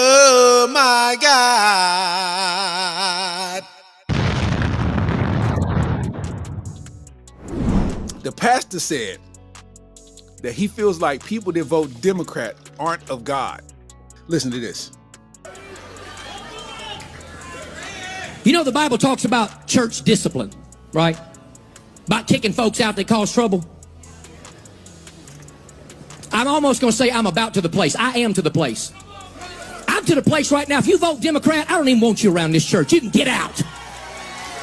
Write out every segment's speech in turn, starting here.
Oh my God. The pastor said that he feels like people that vote Democrat aren't of God. Listen to this. You know, the Bible talks about church discipline, right? About kicking folks out that cause trouble. I'm almost going to say I'm about to the place. I am to the place. I'm to the place right now. If you vote Democrat, I don't even want you around this church. You can get out.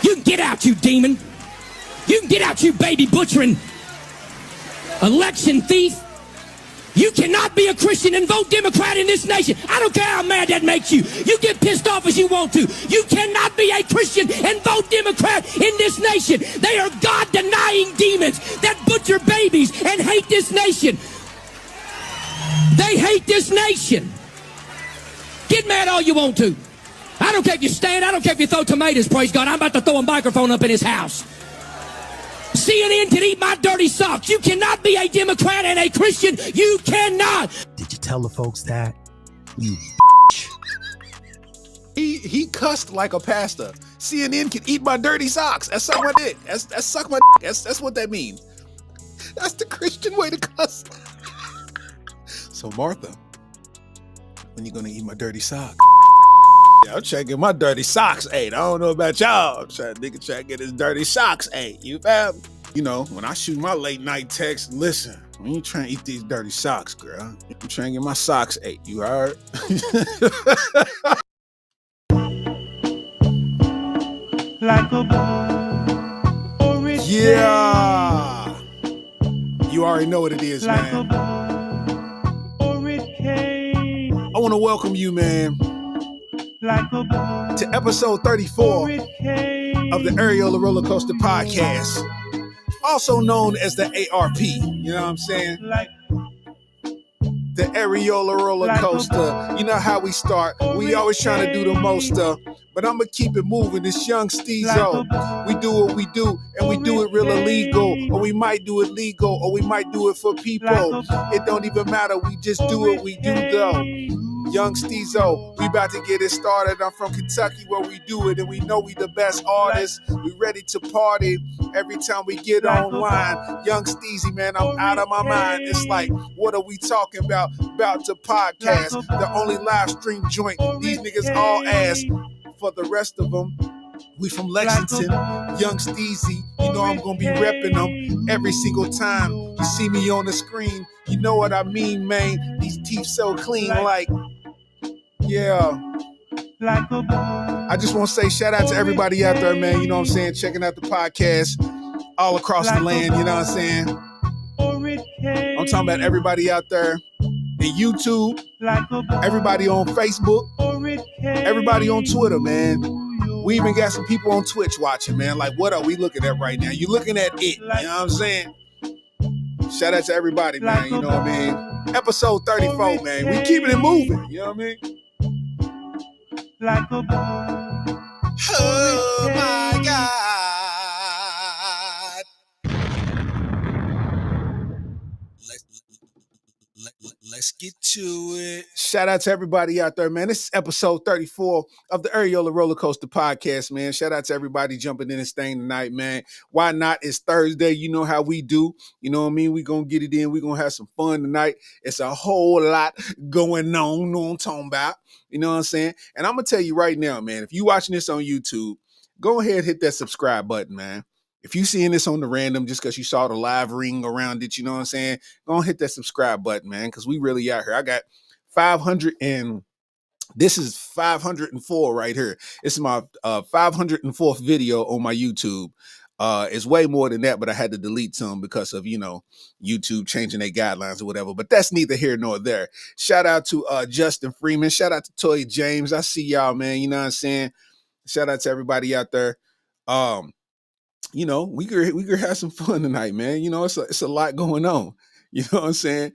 You can get out, you demon. You can get out, you baby butchering election thief. You cannot be a Christian and vote Democrat in this nation. I don't care how mad that makes you. You get pissed off as you want to. You cannot be a Christian and vote Democrat in this nation. They are God-denying demons that butcher babies and hate this nation. They hate this nation. Get mad all you want to. I don't care if you stand. I don't care if you throw tomatoes, praise God. I'm about to throw a microphone up in his house. CNN can eat my dirty socks. You cannot be a Democrat and a Christian. You cannot. Did you tell the folks that? You He cussed like a pastor. CNN can eat my dirty socks. That's suck my dick. That's suck my dick. That's what that means. That's the Christian way to cuss. So Martha, when you gonna eat my dirty socks? Yeah, I'm trying to get my dirty socks ate. I don't know about y'all. I'm trying to get his dirty socks ate. You fam? You know, when I shoot my late night text, listen, when you trying to eat these dirty socks, girl, I'm trying to get my socks ate. You heard? Like a boy. Yeah. You already know what it is, Like man. I want to welcome you, man, like a boy. to episode 34 of the Areola Roller Coaster Podcast, also known as the ARP. You know what I'm saying? Like The Areola Roller Coaster. You know how we start. We always trying to do the most stuff, but I'm going to keep it moving. This young Steezo. We do what we do, and we do it real illegal, or we might do it legal, or we might do it for people. It don't even matter. We just do what we do, though. Young Steezo, we about to get it started. I'm from Kentucky where we do it, and we know we the best artists. We ready to party every time we get online. Young Steezy, man, I'm out of my mind. It's like, what are we talking about? About to podcast, the only live stream joint. These niggas all ass. For the rest of them, we from Lexington, Young Steezy. You know I'm gonna be repping them every single time you see me on the screen. You know what I mean, man. These teeth so clean, like, yeah. I just want to say shout out to everybody out there, man. You know what I'm saying? Checking out the podcast all across the land. You know what I'm saying? I'm talking about everybody out there in YouTube, everybody on Facebook, everybody on Twitter, man. We even got some people on Twitch watching, man. Like, what are we looking at right now? You looking at it, you know what I'm saying? Shout out to everybody, man. You know what I mean? Episode 34, man. We keeping it moving, you know what I mean? like a boy. Oh my God. Let's get to it. Shout out to everybody out there, man. This is episode 34 of the Areola Roller Coaster Podcast, man. Shout out to everybody jumping in this thing tonight, man. Why not? It's Thursday. You know how we do. You know what I mean? We're going to get it in. We're going to have some fun tonight. It's a whole lot going on. You know what I'm talking about? You know what I'm saying? And I'm going to tell you right now, man, if you're watching this on YouTube, go ahead and hit that subscribe button, man. If you seeing this on the random just because you saw the live ring around it, you know what I'm saying? Go and hit that subscribe button, man, because we really out here. I got 500 and this is 504 right here. It's my 504th video on my YouTube. It's way more than that, but I had to delete some because of, you know, YouTube changing their guidelines or whatever. But that's neither here nor there. Shout out to Justin Freeman. Shout out to Toy James. I see y'all, man. You know what I'm saying? Shout out to everybody out there. You know, we could have some fun tonight, man. You know, it's a lot going on. You know what I'm saying?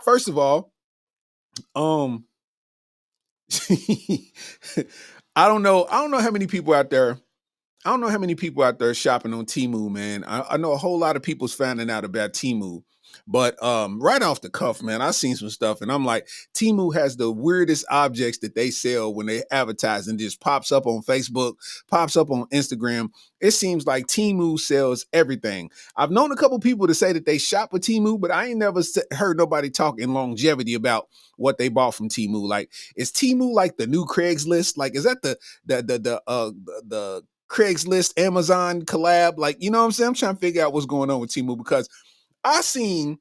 First of all, I don't know how many people out there. I don't know how many people out there shopping on Temu, man. I know a whole lot of people's finding out about Temu. But right off the cuff, man, I seen some stuff and I'm like, Temu has the weirdest objects that they sell when they advertise and just pops up on Facebook, pops up on Instagram. It seems like Temu sells everything. I've known a couple people to say that they shop with Temu, but I ain't never heard nobody talk in longevity about what they bought from Temu. Like, is Temu like the new Craigslist? Like, is that the Craigslist Amazon collab? Like, you know what I'm saying? I'm trying to figure out what's going on with Temu because I seen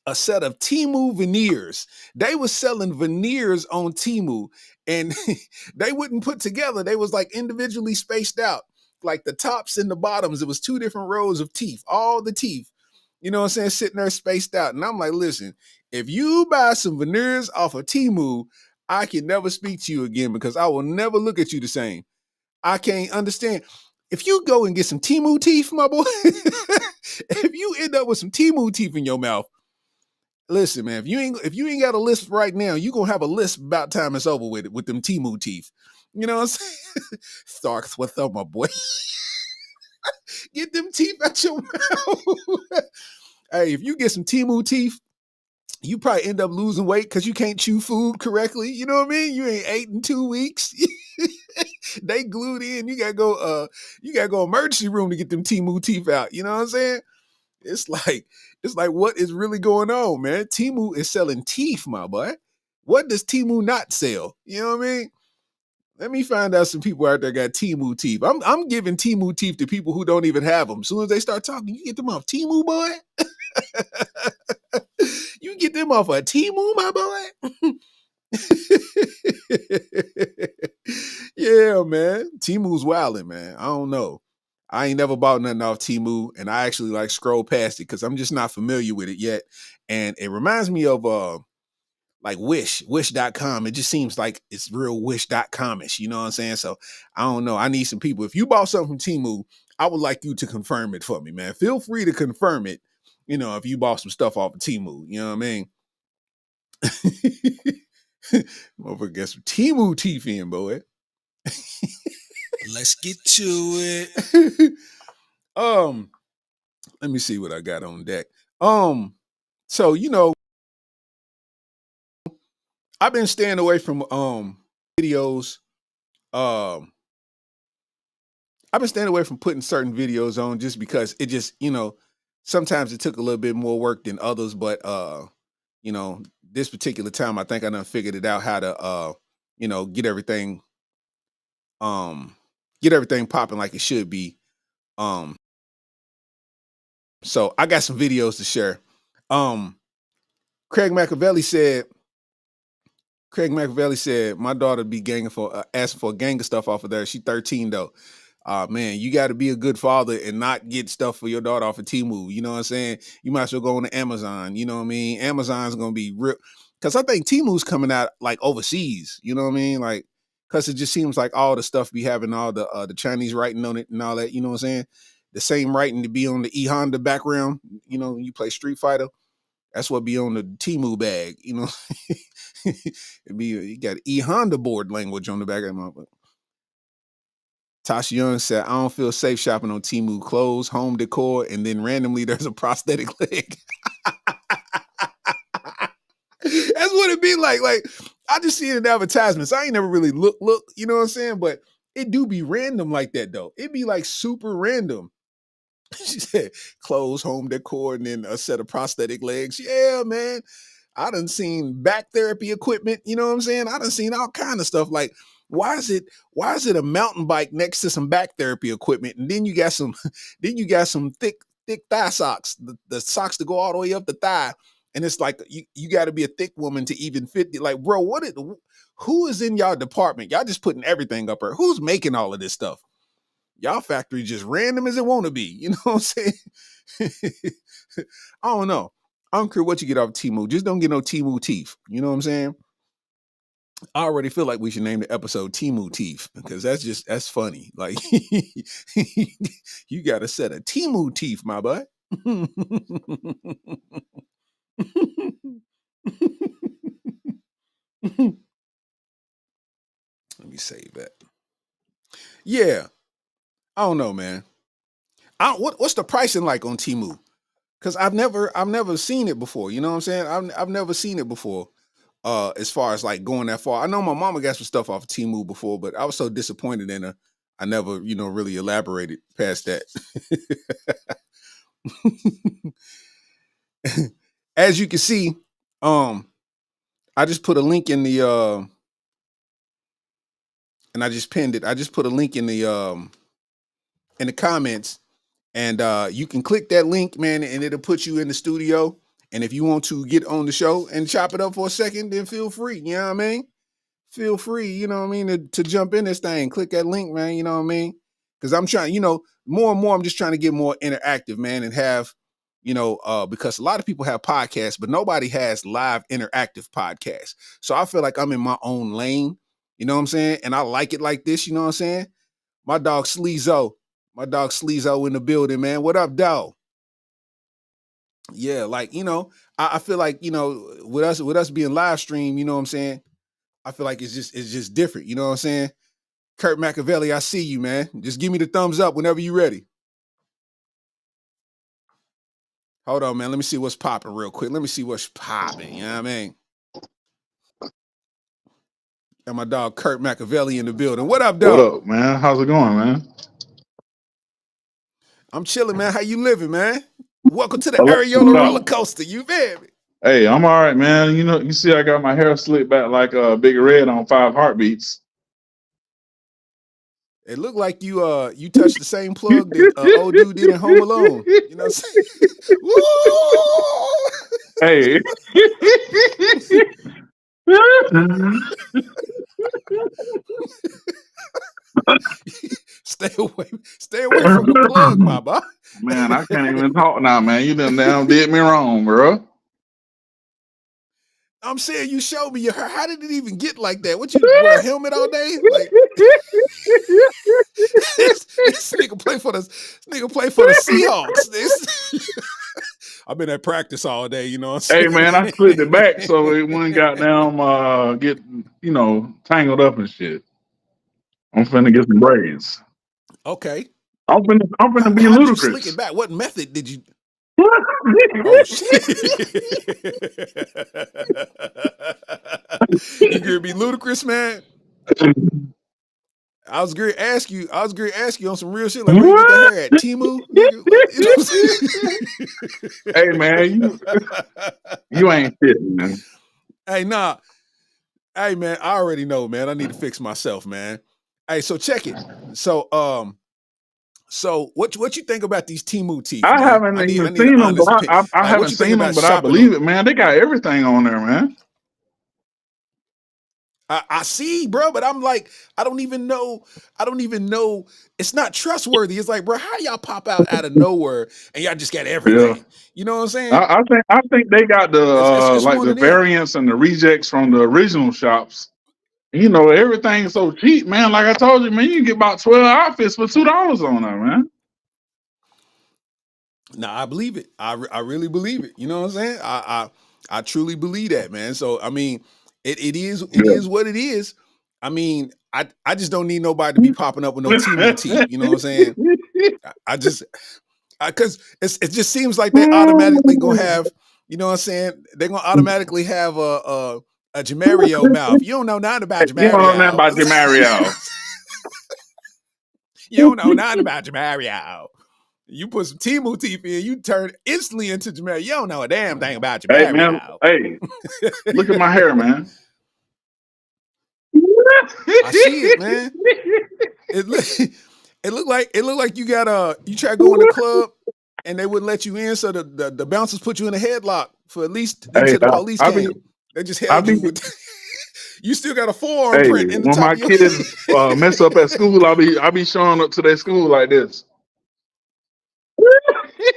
a set of Temu veneers. They was selling veneers on Temu and they wouldn't put together. They was like individually spaced out. Like the tops and the bottoms, it was two different rows of teeth, all the teeth, you know what I'm saying, sitting there spaced out. And I'm like, listen, if you buy some veneers off of Temu, I can never speak to you again because I will never look at you the same. I can't understand. If you go and get some Temu teeth, my boy, if you end up with some Temu teeth in your mouth, listen, man, if you ain't got a list right now, you gonna have a list about time it's over with them Temu teeth. You know what I'm saying? Starks with them, my boy. Get them teeth out your mouth. Hey, if you get some Temu teeth, you probably end up losing weight because you can't chew food correctly. You know what I mean? You ain't ate in 2 weeks. They glued in. You gotta go emergency room to get them Temu teeth out. You know what I'm saying? It's like what is really going on, man? Temu is selling teeth, my boy. What does Temu not sell? You know what I mean? Let me find out some people out there got Temu teeth. I'm giving Temu teeth to people who don't even have them. As soon as they start talking, you get them off Temu, boy. You get them off of Temu, my boy. Yeah, man. Temu's wilding, man. I don't know. I ain't never bought nothing off Temu, and I actually like scroll past it because I'm just not familiar with it yet. And it reminds me of like wish.com. It just seems like it's real wish.com-ish, you know what I'm saying? So I don't know. I need some people. If you bought something from Temu, I would like you to confirm it for me, man. Feel free to confirm it, you know, if you bought some stuff off of Temu, you know what I mean? Motherfucker got some Temu teeth in, boy. Let's get to it. Let me see what I got on deck. So you know, I've been staying away from videos. I've been staying away from putting certain videos on just because it just, you know, sometimes it took a little bit more work than others, but you know, this particular time I think I done figured it out how to you know, get everything popping like it should be. So I got some videos to share. Craig Machiavelli said, my daughter be ganging for asking for a gang of stuff off of there. She 13 though. Man, you got to be a good father and not get stuff for your daughter off of Temu. You know what I'm saying? You might as well go on to Amazon. You know what I mean? Amazon's gonna be real because I think Temu's coming out like overseas. You know what I mean? Like, because it just seems like all the stuff be having all the Chinese writing on it and all that. You know what I'm saying? The same writing to be on the E Honda background. You know, when you play Street Fighter. That's what be on the Temu bag, you know. You got E Honda board language on the back of it. Tasha Young said, I don't feel safe shopping on Temu. Clothes, home decor, and then randomly there's a prosthetic leg. That's what it be like. Like, I just see it in advertisements. I ain't never really look, you know what I'm saying? But it do be random like that though. It be like super random. She said, clothes, home decor, and then a set of prosthetic legs. Yeah, man. I done seen back therapy equipment. You know what I'm saying? I done seen all kind of stuff. Like, why is it a mountain bike next to some back therapy equipment? And then you got some thick thigh socks, the socks that go all the way up the thigh. And it's like, you got to be a thick woman to even fit it. Like, bro, who is in y'all department? Y'all just putting everything up there. Who's making all of this stuff? Y'all factory just random as it want to be. You know what I'm saying? I don't know. I don't care what you get off Temu. Just don't get no Temu teeth. You know what I'm saying? I already feel like we should name the episode Temu Teeth because that's funny. Like, you got a set of Temu teeth, my boy. Let me save that. Yeah. I don't know, man. What's the pricing like on Temu? because I've never seen it before. You know what I'm saying? I've never seen it before. As far as like going that far, I know my mama got some stuff off of Temu before, but I was so disappointed in her. I never, really elaborated past that. As you can see, I just put a link in the and I just pinned it. I just put a link in the comments, and you can click that link, man, and it'll put you in the studio. And if you want to get on the show and chop it up for a second, then feel free. You know what I mean? Feel free, you know what I mean, to jump in this thing. Click that link, man. You know what I mean? Because I'm trying, more and more, I'm just trying to get more interactive, man, and have, because a lot of people have podcasts, but nobody has live interactive podcasts. So I feel like I'm in my own lane. You know what I'm saying? And I like it like this. You know what I'm saying? My dog Sleezo in the building, man. What up, dog? Yeah, like, I feel like, with us being live stream, you know what I'm saying? I feel like it's just different. You know what I'm saying? Kurt Machiavelli, I see you, man. Just give me the thumbs up whenever you're ready. Hold on, man. Let me see what's popping real quick. Let me see what's popping. You know what I mean? Got my dog Kurt Machiavelli in the building. What up, dog? What up, man? How's it going, man? I'm chilling, man. How you living, man? Welcome to the Areola roller coaster. You feel me? Hey, I'm all right, man. You see I got my hair slicked back like a Big Red on 5 Heartbeats. It looked like you touched the same plug that old dude did in Home Alone. You know what I'm saying? Hey. Stay away from the plug, my boy. Man, I can't even talk now, man. You done damn did me wrong, bro. I'm saying you showed me your hair. How did it even get like that? What, you wear a helmet all day? Like this nigga play for the Seahawks. I've been at practice all day, you know what I'm saying? Hey, man, I split it back so it wouldn't goddamn get tangled up and shit. I'm finna get some braids. Okay. I'm finna be How ludicrous. did you slick it back? What method did you? Oh shit! You gonna be ludicrous, man? I was gonna ask you on some real shit. Like, where you get the hair at? Temu, nigga? Like, you know what I'm saying? Hey, man, you ain't shit, man. Hey, nah. Hey, man, I already know, man. I need to fix myself, man. Hey, so check it. So what you think about these Temu teeth? I man? haven't even seen them, but I haven't seen them, but I believe it, man. They got everything on there, man. I see, bro, but I'm like, I don't even know. It's not trustworthy. It's like, bro, how y'all pop out of nowhere and y'all just got everything? Yeah. You know what I'm saying? I think they got the it's like the variants and the rejects from the original shops. Everything's so cheap, man. Like I told you, man, you can get about 12 outfits for $2 on there, man. No, I believe it. I really believe it. You know what I'm saying? I truly believe that, man. So I mean, it is what it is. I mean, I just don't need nobody to be popping up with no Temu teeth. You know what I'm saying? Because it just seems like they automatically gonna have. You know what I'm saying? They're gonna automatically have a Jamario mouth. You don't know nothing about Jamario. You don't know nothing about Jamario. You don't know nothing about Jamario. You put some Temu teeth in, you turn instantly into Jamario. You don't know a damn thing about Jamario. Hey, man. Hey, look at my hair, man. I see it, man. It look like you got you try to go in the club and they wouldn't let you in, so the bouncers put you in a headlock for at least until the police came. They just held you with. You still got a forearm print in the when top my of your kids mess up at school, I be showing up to their school like this.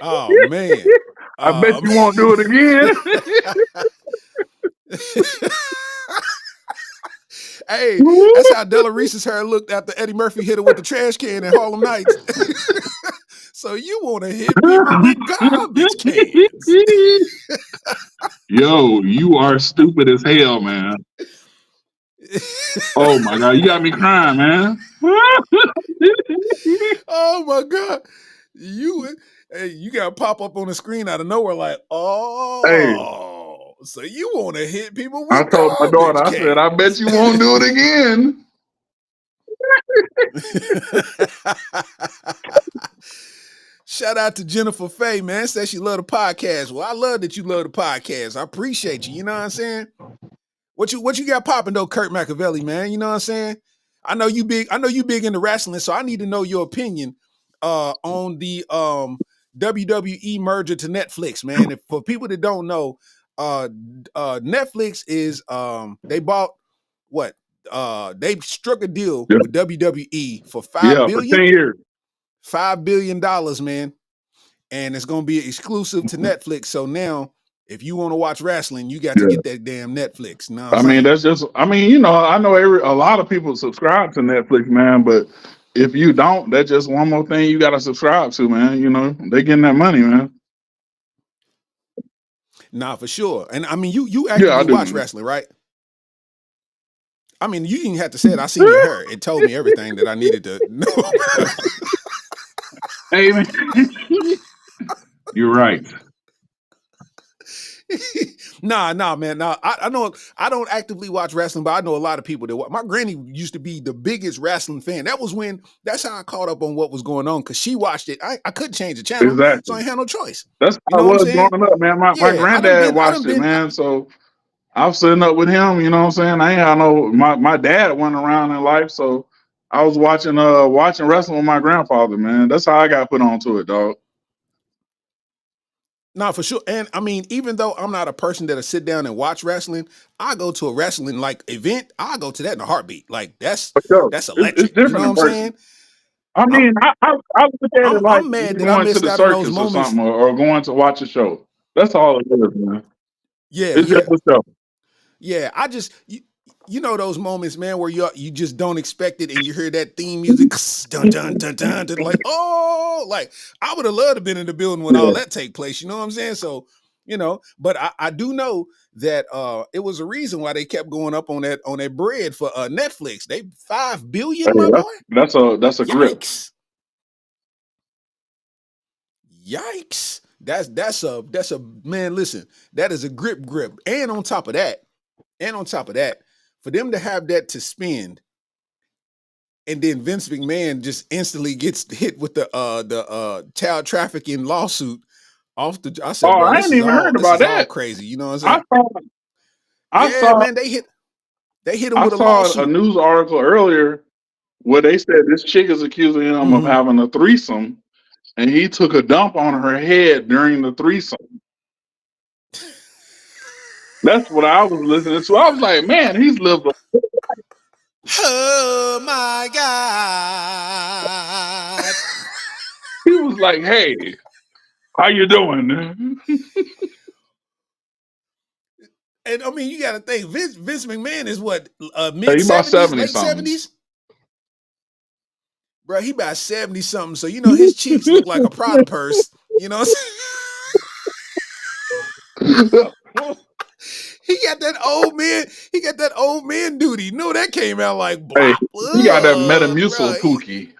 Oh man! I bet you won't do it again. Hey, that's how Della Reese's hair looked after Eddie Murphy hit her with the trash can in Harlem Nights. So you want to hit people with garbage cans? Yo, you are stupid as hell, man. Oh my God, you got me crying, man. Oh my God. you got to pop up on the screen out of nowhere like, Hey, oh, so you want to hit people I with told my daughter, garbage I said, I bet cans. you won't do it again. Shout out to Jennifer Faye, man. Says she love the podcast. Well, I love that you love the podcast. I appreciate you. You know what I'm saying? What you got popping though, Kurt Machiavelli, man? You know what I'm saying? I know you big into wrestling, so I need to know your opinion on the WWE merger to Netflix, man. If for people that don't know, Netflix is they bought what? They struck a deal Yeah, with WWE for yeah, for 10 years. $5 billion, man. And it's gonna be exclusive to Netflix. So now if you want to watch wrestling, you got to Yeah. get that damn Netflix. You know what I I'm mean, saying? that's just, I mean, you know, I know a lot of people subscribe to Netflix, man, but if you don't, that's just one more thing you got to subscribe to, man. You know, they getting that money, man. Nah, for sure. And I mean, you Yeah, I actively do, watch man. wrestling, right? I mean, you didn't have to say it. I seen your hair. It told me everything that I needed to know. Hey, man. You're right. Nah, man. Nah, I know I don't actively watch wrestling, but I know a lot of people that watch. My granny used to be the biggest wrestling fan. That's how I caught up on what was going on because she watched it. I couldn't change the channel, so Exactly. I had no choice. That's You how know it what I'm was saying? growing up, man. My Yeah, granddad I watched done it, been. man. So I was sitting up with him, you know what I'm saying? I ain't had no my dad went around in life, so I was watching wrestling with my grandfather, man. That's how I got put onto it, dog. No, for sure. And I mean, even though I'm not a person that'll sit down and watch wrestling, I go to a wrestling like event, I go to that in a heartbeat. Like For sure. that's It's electric. You know different what in I'm person. saying? I I'm mean, I look at it like I'm mad you that I going to missed the out on those circus or moments. something, or going to watch a show. That's all it is, man. Yeah, It's just yeah. a show. Yeah. You know those moments, man, where you just don't expect it and you hear that theme music, dun dun dun dun, dun like, oh, like I would have loved to have been in the building when all Yeah. that take place. You know what I'm saying? So, but I do know that it was a reason why they kept going up on that bread for Netflix. They $5 billion, Hey, my boy. that's a grip. Yikes. Yikes. That's a man, listen, that is a grip. And on top of that, for them to have that to spend, and then Vince McMahon just instantly gets hit with the child trafficking lawsuit off the. I said, Oh, bro, I ain't even heard this about is all that. crazy. You know what I'm I saying? saw I Yeah, saw man, they hit him I with a saw a lawsuit. news article earlier where they said this chick is accusing him of Mm-hmm. having a threesome, and he took a dump on her head during the threesome. That's what I was listening to. I was like, man, he's lived. Oh my God. He was like, hey, how you doing? And I mean, you got to think Vince McMahon is what He mid about 70s, 70 late something. 70s, bro. He about 70 something. So his cheeks look like a Prada purse. You know what I'm saying? He got that old man. He got that old man duty. You know that came out like Hey, blah. he got that Ugh, bro. Metamucil pookie.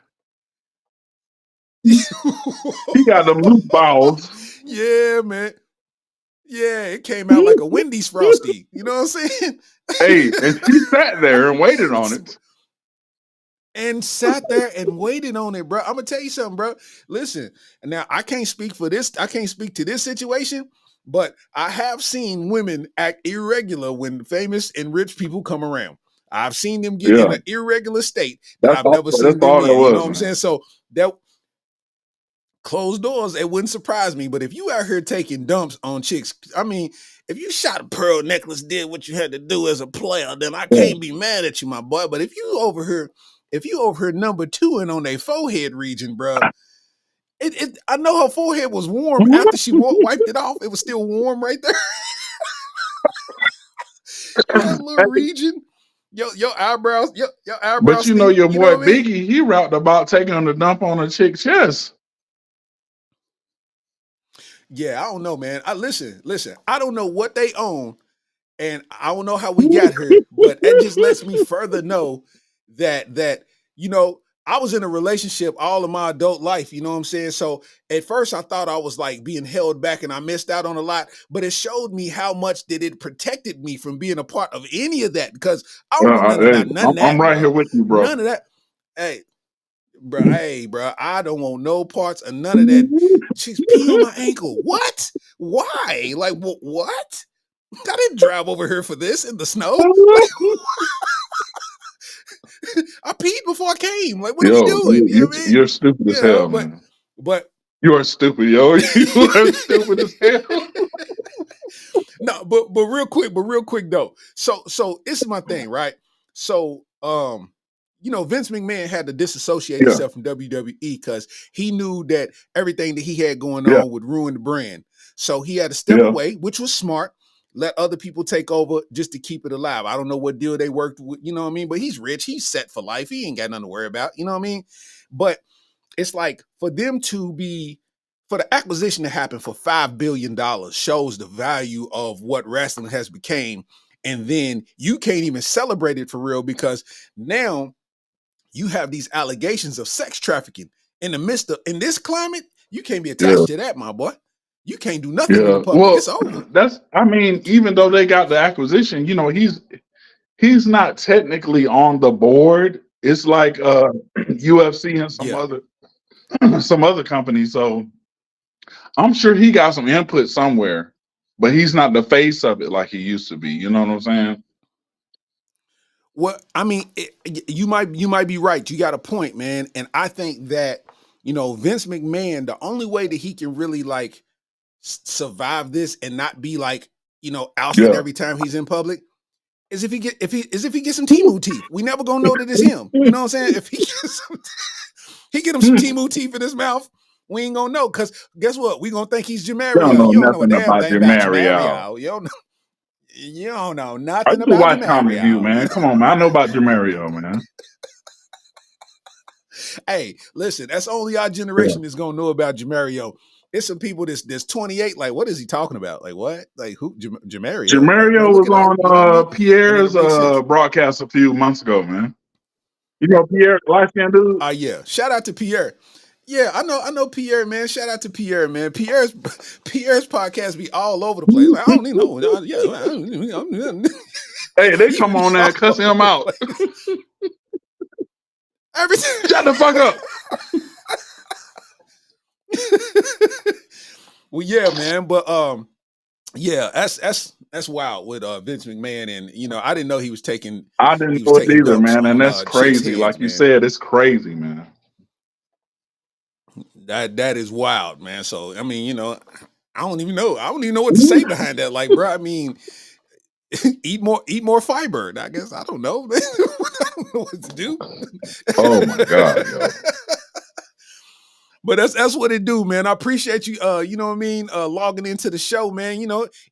He got them loose balls. Yeah, man. Yeah, it came out like a Wendy's Frosty. You know what I'm saying? Hey, and she sat there and waited on it. And sat there and waited on it, bro. I'm gonna tell you something, bro. Listen, now I can't speak for this. I can't speak to this situation, but I have seen women act irregular when famous and rich people come around. I've seen them get in Yeah, an irregular state that that's I've all. never That's seen them all that in. You know was, what I'm man. saying? So that closed doors, it wouldn't surprise me. But if you out here taking dumps on chicks, I mean, if you shot a pearl necklace, did what you had to do as a player, then I Yeah. can't be mad at you, my boy. But if you over here number two and on their forehead region, bro, I know her forehead was warm after she wiped it off. It was still warm right there. That little region. Your eyebrows, your But eyebrows you know stink. your You know boy what I mean? Biggie, he rapped about taking the dump on a chick's chest. Yeah, I don't know, man. Listen. I don't know what they own, and I don't know how we got here, but that just lets me further know that I was in a relationship all of my adult life, you know what I'm saying? So at first I thought I was like being held back and I missed out on a lot, but it showed me how much that it protected me from being a part of any of that because I don't know nothing Hey, about none of I'm that, right bro. here with you, bro. None of that. Hey, bro, I don't want no parts of none of that. She's pee on my ankle. What? Why? Like, what? I didn't drive over here for this in the snow. I peed before I came. Like, what are we Yo, doing? You know what I mean? you're stupid as You know, hell, but man. but You are stupid, yo. You are stupid as hell. no, but real quick though. So this is my thing, right? So Vince McMahon had to disassociate Yeah, himself from WWE because he knew that everything that he had going yeah, on would ruin the brand. So he had to step yeah. away, which was smart. Let other people take over just to keep it alive. I don't know what deal they worked with, you know what I mean? But he's rich, he's set for life. He ain't got nothing to worry about, you know what I mean? But it's like for the acquisition to happen for $5 billion shows the value of what wrestling has became. And then you can't even celebrate it for real because now you have these allegations of sex trafficking in the midst of in this climate. You can't be Yeah, attached to that, my boy. You can't do nothing in the yeah. public. Well, It's over. I mean, even though they got the acquisition, he's not technically on the board. It's like UFC and Yeah. some other companies. So I'm sure he got some input somewhere, but he's not the face of it like he used to be. You know what I'm saying? Well, I mean, you might be right. You got a point, man. And I think that Vince McMahon, the only way that he can really like survive this and not be like ousted Yeah. every time he's in public is if he gets some Temu teeth. We never gonna know that it's him. You know what I'm saying? If he get him some Temu teeth in his mouth, we ain't gonna know. Cause guess what? We gonna think he's You don't Jamario. know You don't know a nothing damn about thing about Jamario. Jamario. You don't know I nothing used to about watch Comic View, Jamario. man. Come on, man. I know about Jamario, man. Hey, listen, that's only our Yeah. generation that's gonna know about Jamario. It's some people that's 28. Like, what is he talking about? Like, what? Like, who? Jamario? Like, bro, Jamario look was it up. You know what I mean? on And it'll Pierre's make sense. broadcast a few months ago, man. You know Pierre, light skinned dude? Yeah. Shout out to Pierre. Yeah, I know Pierre, man. Shout out to Pierre, man. Pierre's podcast be all over the place. Like, I don't even know. Hey, they He come be on there all and cuss over him the out. place. Everything. Shut the fuck up. Well, yeah, man. But yeah, that's wild with Vince McMahon, and I didn't know he was taking I didn't he was know it taking either, dumps man. And on that's chicks' crazy. heads, Like you man. said, it's crazy, man. That is wild, man. So I mean, I don't even know. I don't even know what to say behind that. Like, bro, I mean, eat more fiber. I guess I don't know. I don't know what to do. Oh my God, yo. But that's what it do, man. I appreciate you you know what I mean, logging into the show, man.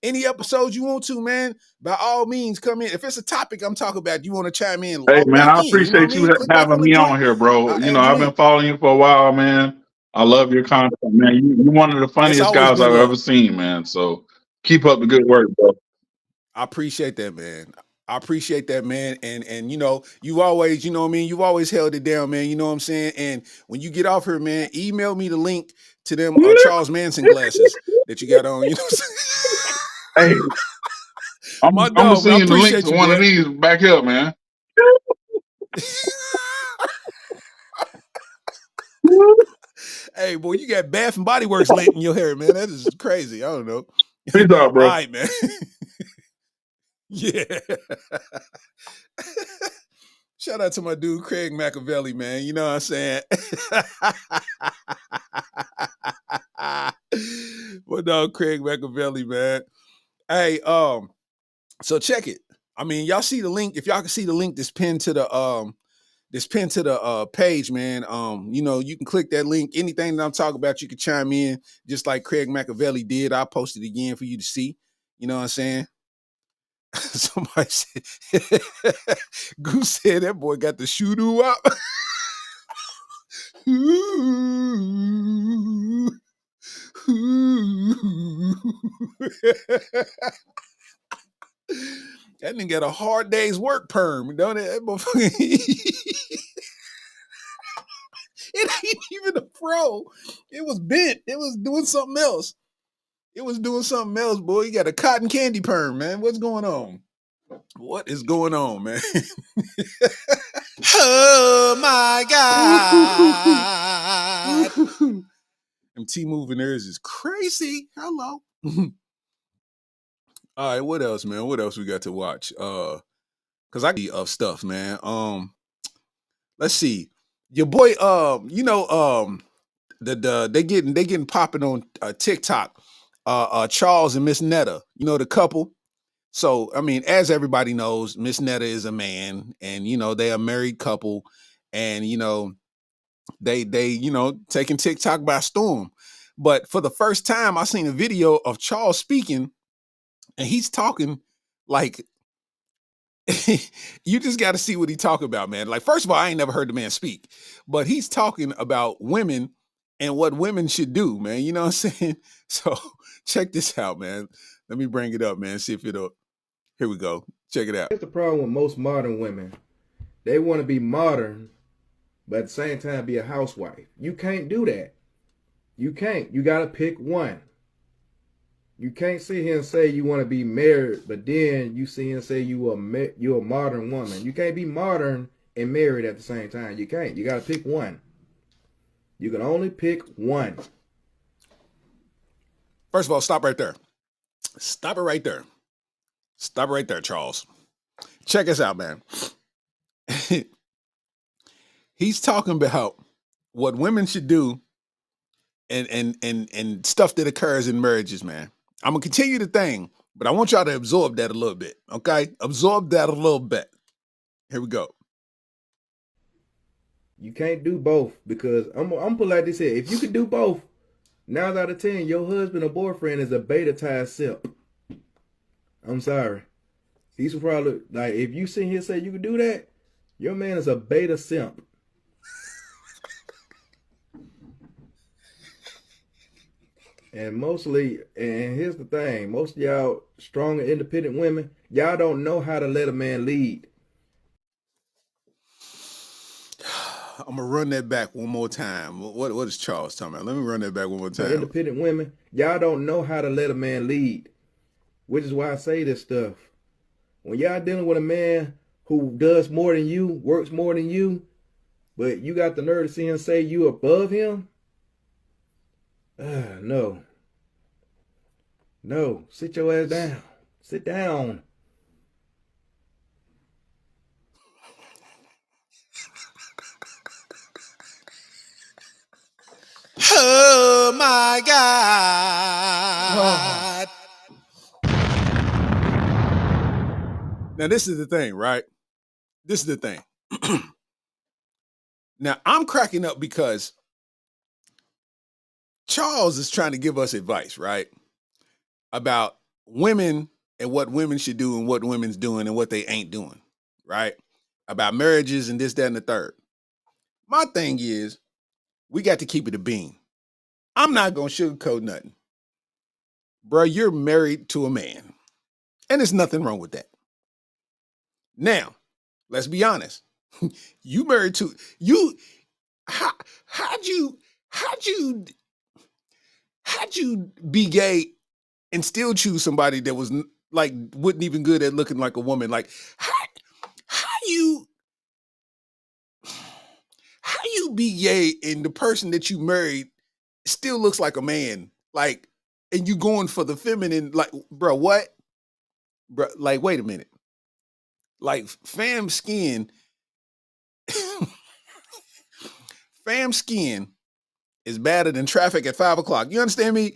Any episodes you want to, man, by all means come in. If it's a topic I'm talking about, you want to chime in, Hey log man, back I in. You know what I appreciate you mean? Click back having on the me joint. on here, bro. I'll You know, add you I've been in. following you for a while, man. I love your content, man. You're one of the It's funniest always guys been I've ever love. seen, man. So keep up the good work, bro. I appreciate that, man. I appreciate that, man. And you've always, you know what I mean, you've always held it down, man. You know what I'm saying? And when you get off here, man, email me the link to them Charles Manson glasses that you got on. You know what I'm saying? Hey, My I'm gonna dog, man, send I you the link appreciate to you, one of boy. these back here, man. Hey, boy, you got Bath and Body Works lint in your hair, man. That is crazy. I don't know. Peace out, All bro. right, man. Yeah. Shout out to my dude Craig Machiavelli, man. You know what I'm saying? My dog Craig Machiavelli, man. Hey, so check it. I mean, y'all see the link. If y'all can see the link that's pinned to the page, man. You can click that link. Anything that I'm talking about, you can chime in, just like Craig Machiavelli did. I'll post it again for you to see. You know what I'm saying? Somebody said, Goose said that boy got the shoo-doo up. That nigga got a hard day's work perm, don't it? That motherfucker. It ain't even a pro. It was bent. It was doing something else. It was doing something else, boy. You got a cotton candy perm, man. What's going on? What is going on, man? Oh my God. Them Temu veneers is crazy. Hello. All right, what else, man? What else we got to watch? Cause I get of stuff, man. Let's see. Your boy, they getting popping on TikTok. Charles and Miss Netta, you know, the couple. So, I mean, as everybody knows, Miss Netta is a man, and you know, they are a married couple, and you know, they taking TikTok by storm. But for the first time, I seen a video of Charles speaking, and he's talking like you just got to see what he talking about, man. Like, first of all, I ain't never heard the man speak, but he's talking about women and what women should do, man. You know what I'm saying? So check this out, man. Let me bring it up, man. See if it'll. Here we go. Check it out. Here's the problem with most modern women. They want to be modern, but at the same time be a housewife. You can't do that. You can't. You got to pick one. You can't sit here and say you want to be married, but then you sit here and say you're a modern woman. You can't be modern and married at the same time. You can't. You got to pick one. You can only pick one. First of all, stop right there. Stop it right there. Stop it right there, Charles. Check us out, man. He's talking about what women should do and stuff that occurs in marriages, man. I'm gonna continue the thing, but I want y'all to absorb that a little bit. Okay? Absorb that a little bit. Here we go. You can't do both, because I'm put like this here. If you could do both, 9 out of 10, your husband or boyfriend is a beta tide simp. I'm sorry. He's probably like, if you sit here and say you could do that, your man is a beta simp. And here's the thing, most of y'all strong and independent women, y'all don't know how to let a man lead. I'm gonna run that back one more time. What is Charles talking about? Let me run that back one more time. Independent women, y'all don't know how to let a man lead, which is why I say this stuff. When y'all dealing with a man who does more than you, works more than you, but you got the nerve to see him say you above him, no. No, sit your ass down. Sit down. Oh my God. Now, this is the thing, right? This is the thing. Now, I'm cracking up because Charles is trying to give us advice, right? About women and what women should do and what women's doing and what they ain't doing, right? About marriages and this, that, and the third. My thing is, we got to keep it a bean. I'm not going to sugarcoat nothing. Bro, you're married to a man. And there's nothing wrong with that. Now, let's be honest. You married to you. How'd you be gay and still choose somebody that was like wasn't even good at looking like a woman? Like how you be gay and the person that you married still looks like a man? Like, and you going for the feminine? Like, bro, what? Bro, like, wait a minute. Like, fam skin is better than traffic at 5 o'clock. You understand me?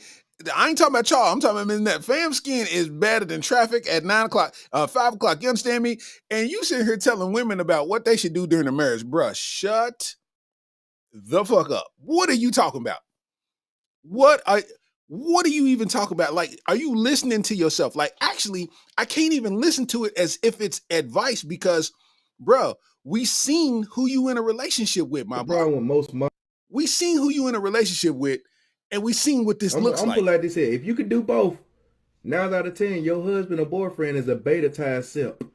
I ain't talking about y'all. I'm talking about that fam skin is better than traffic at 9 o'clock, 5 o'clock. You understand me? And you sitting here telling women about what they should do during the marriage. Bruh, shut the fuck up. What are you talking about? What are you even talking about? Like, are you listening to yourself? Like, actually, I can't even listen to it as if it's advice because, bro, we seen who you in a relationship with, my bro. We seen who you in a relationship with, and we seen what this looks like. I'm put like this here. If you could do both, 9 out of 10, your husband or boyfriend is a beta tide simp.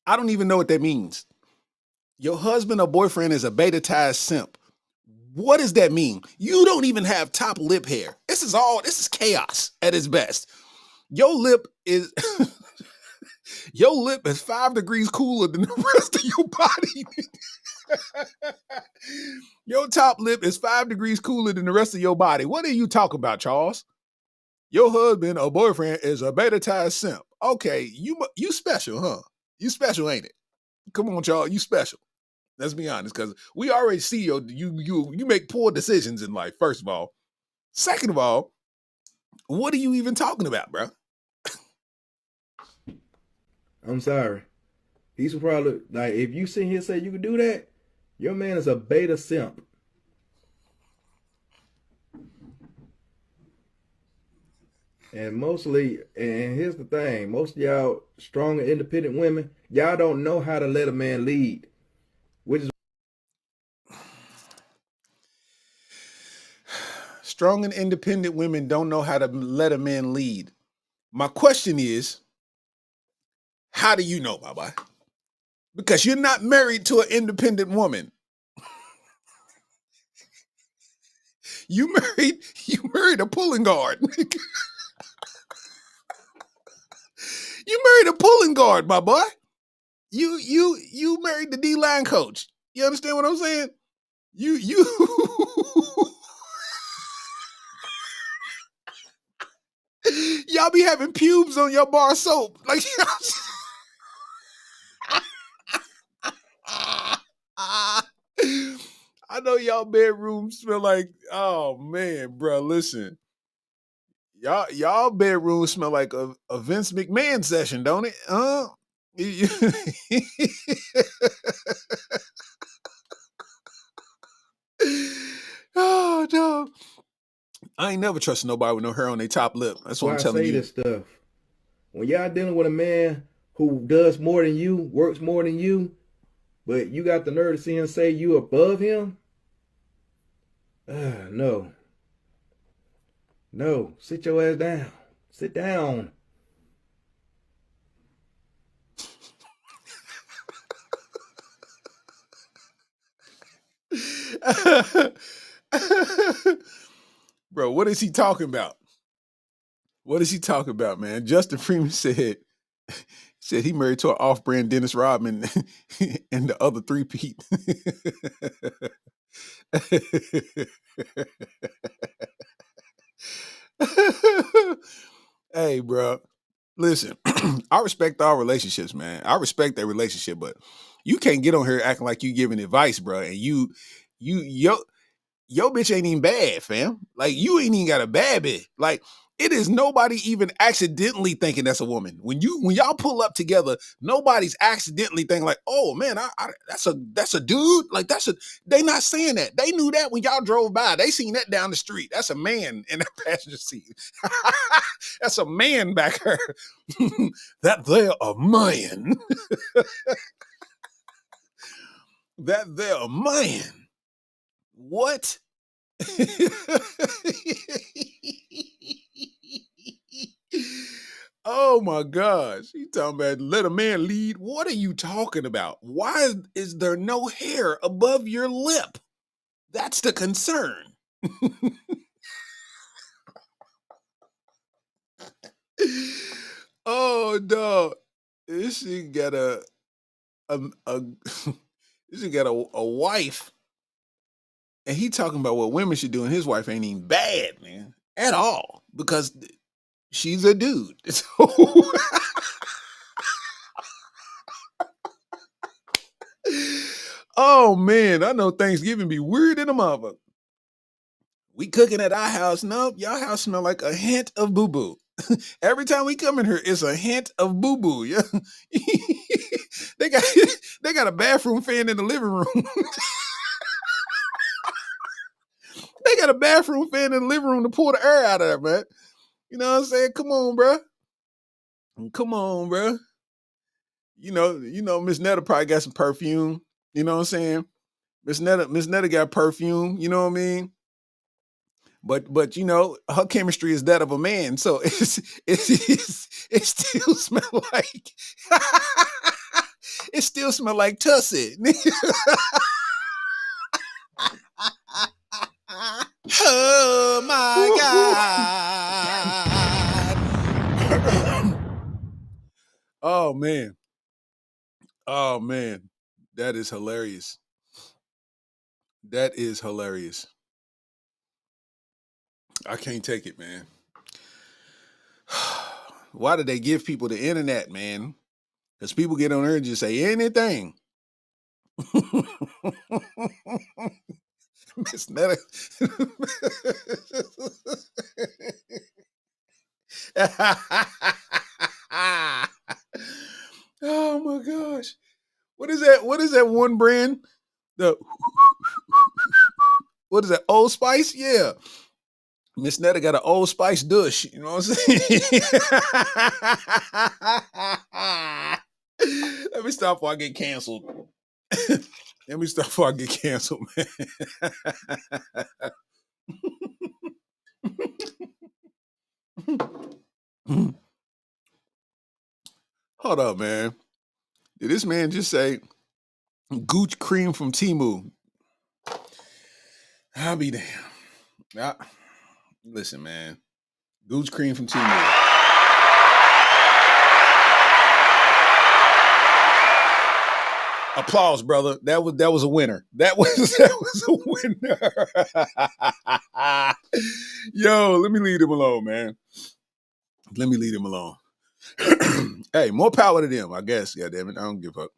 I don't even know what that means. Your husband or boyfriend is a beta tide simp. What does that mean? You don't even have top lip hair. This is chaos at its best. Your lip is your lip is 5 degrees cooler than the rest of your body. Your top lip is 5 degrees cooler than the rest of your body. What are you talking about, Charles? Your husband or boyfriend is a beta-tized simp. Okay, you special, huh? You special, ain't it? Come on, Charles, you special. Let's be honest, because we already see you make poor decisions in life, first of all. Second of all, what are you even talking about, bro? I'm sorry. He's probably, like, if you sit here and say you can do that, your man is a beta simp. And mostly, and here's the thing, most of y'all strong and independent women, y'all don't know how to let a man lead. Which is Strong and independent women don't know how to let a man lead. My question is, how do you know, my boy? Because you're not married to an independent woman. You married a pulling guard. You married a pulling guard, my boy. You married the D-line coach. You understand what I'm saying? You y'all be having pubes on your bar soap. Like I know y'all bedrooms smell like, oh man, bro, listen. Y'all bedrooms smell like a Vince McMahon session, don't it? Oh no. I ain't never trusted nobody with no hair on their top lip. That's what I'm telling you. This stuff. When y'all dealing with a man who does more than you, works more than you, but you got the nerve to see him say you above him? No. No, sit your ass down. Sit down. Bro, what is he talking about? What is he talking about, man? Justin Freeman said he married to an off-brand Dennis Rodman and the other three-peat. Hey, bro, listen, I respect all relationships, man. I respect that relationship, but you can't get on here acting like you giving advice, bro, and your bitch ain't even bad, fam. Like, you ain't even got a bad bitch. Like, it is nobody even accidentally thinking that's a woman. When y'all pull up together, nobody's accidentally thinking like, oh man, that's a dude. Like, they not saying that. They knew that when y'all drove by. They seen that down the street. That's a man in the passenger seat. That's a man back there. That they're a man. That they're a man. What? Oh my gosh. You talking about let a man lead? What are you talking about? Why is there no hair above your lip? That's the concern. Oh no. This shit got a this shit got a wife. And he talking about what women should do, and his wife ain't even bad, man, at all, because she's a dude. So oh man, I know Thanksgiving be weird in a mother. We cooking at our house. Nope, y'all house smell like a hint of boo-boo. Every time we come in here, it's a hint of boo-boo. Yeah. they got a bathroom fan in the living room. They got a bathroom fan in the living room to pull the air out of there, man. You know what I'm saying? Come on, bro. Come on, bro. You know, Miss Netta probably got some perfume. You know what I'm saying? Miss Netta got perfume. You know what I mean? But you know, her chemistry is that of a man, so it still smell like it still smell like tussie. Oh my God. Oh man. Oh man. That is hilarious. That is hilarious. I can't take it, man. Why did they give people the internet, man? Because people get on there and just say anything. Miss Netta. Oh my gosh. What is that? What is that one brand? The what is that? Old Spice? Yeah. Miss Netta got an Old Spice douche. You know what I'm saying? Let me stop before I get canceled. Let me stop before I get canceled, man. Hold up, man. Did this man just say Gooch cream from Temu? I'll be damn. Listen, man. Gooch cream from Temu. Applause, brother. That was a winner. That was a winner. Yo, let me leave him alone, man. Let me leave him alone. Hey, more power to them, I guess. God damn it. I don't give a fuck.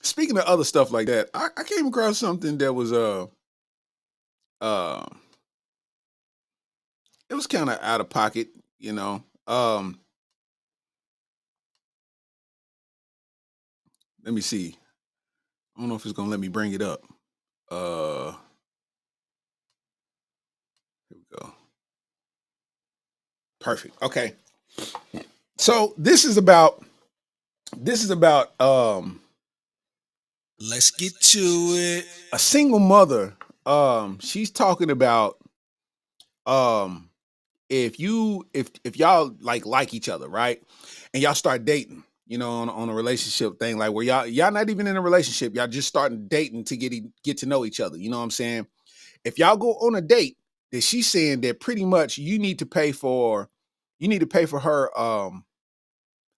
Speaking of other stuff like that, I came across something that was it was kind of out of pocket, you know. Let me see. I don't know if it's gonna let me bring it up. Here we go. Perfect. Okay. So this is about Let's get to it. a single mother. She's talking about if y'all like each other, right? And y'all start dating, you know, on a relationship thing, like where y'all not even in a relationship, y'all just starting dating to get to know each other. You know what I'm saying? If y'all go on a date, that she's saying that pretty much you need to pay for her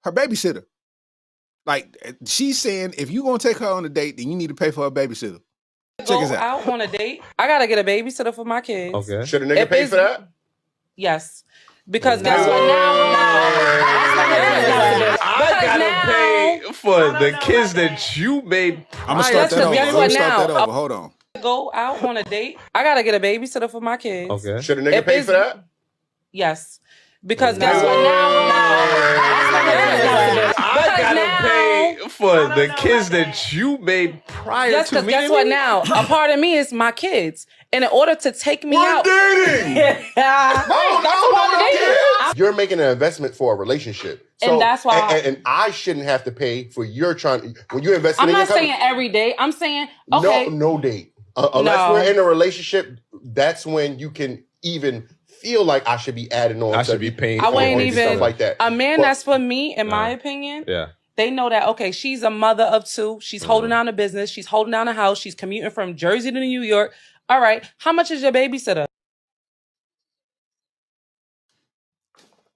her babysitter. Like she's saying, if you gonna take her on a date, then you need to pay for her babysitter. Check us out. On a date, I gotta get a babysitter for my kids. Okay. Should a nigga pay for that? Yes. Because guess what now? I gotta pay for the kids that you made. I'm gonna start that over. Guess I'm what gonna start that now? over. Hold on. Go out on a date, I gotta get a babysitter for my kids. Okay. Should a nigga pay for that? Yes. Because guess what now? I gotta pay for the kids that you made prior Yes, to because me. guess what now? A part of me is my kids. And in order to take me out. Dating. Right, You're making an investment for a relationship. So, and that's why and I shouldn't have to pay for your trying when you invest in I'm your not company. saying every day. I'm saying okay. No date. Unless we're in a relationship, that's when you can even feel like I should be adding on. I should be paying. I wouldn't even stuff like that. A man that's for me, in my opinion. Yeah. They know that, okay, she's a mother of two. She's holding down a business. She's holding down a house. She's commuting from Jersey to New York. All right. How much is your babysitter?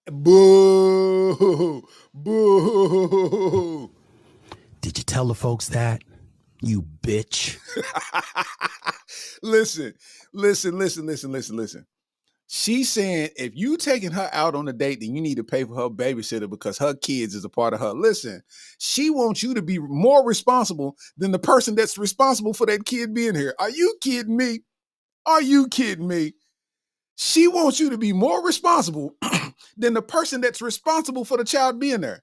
Boo! Boo! Did you tell the folks that? You bitch. Listen. She's saying if you taking her out on a date, then you need to pay for her babysitter because her kids is a part of her. Listen, she wants you to be more responsible than the person that's responsible for that kid being here. Are you kidding me? Are you kidding me? She wants you to be more responsible than the person that's responsible for the child being there.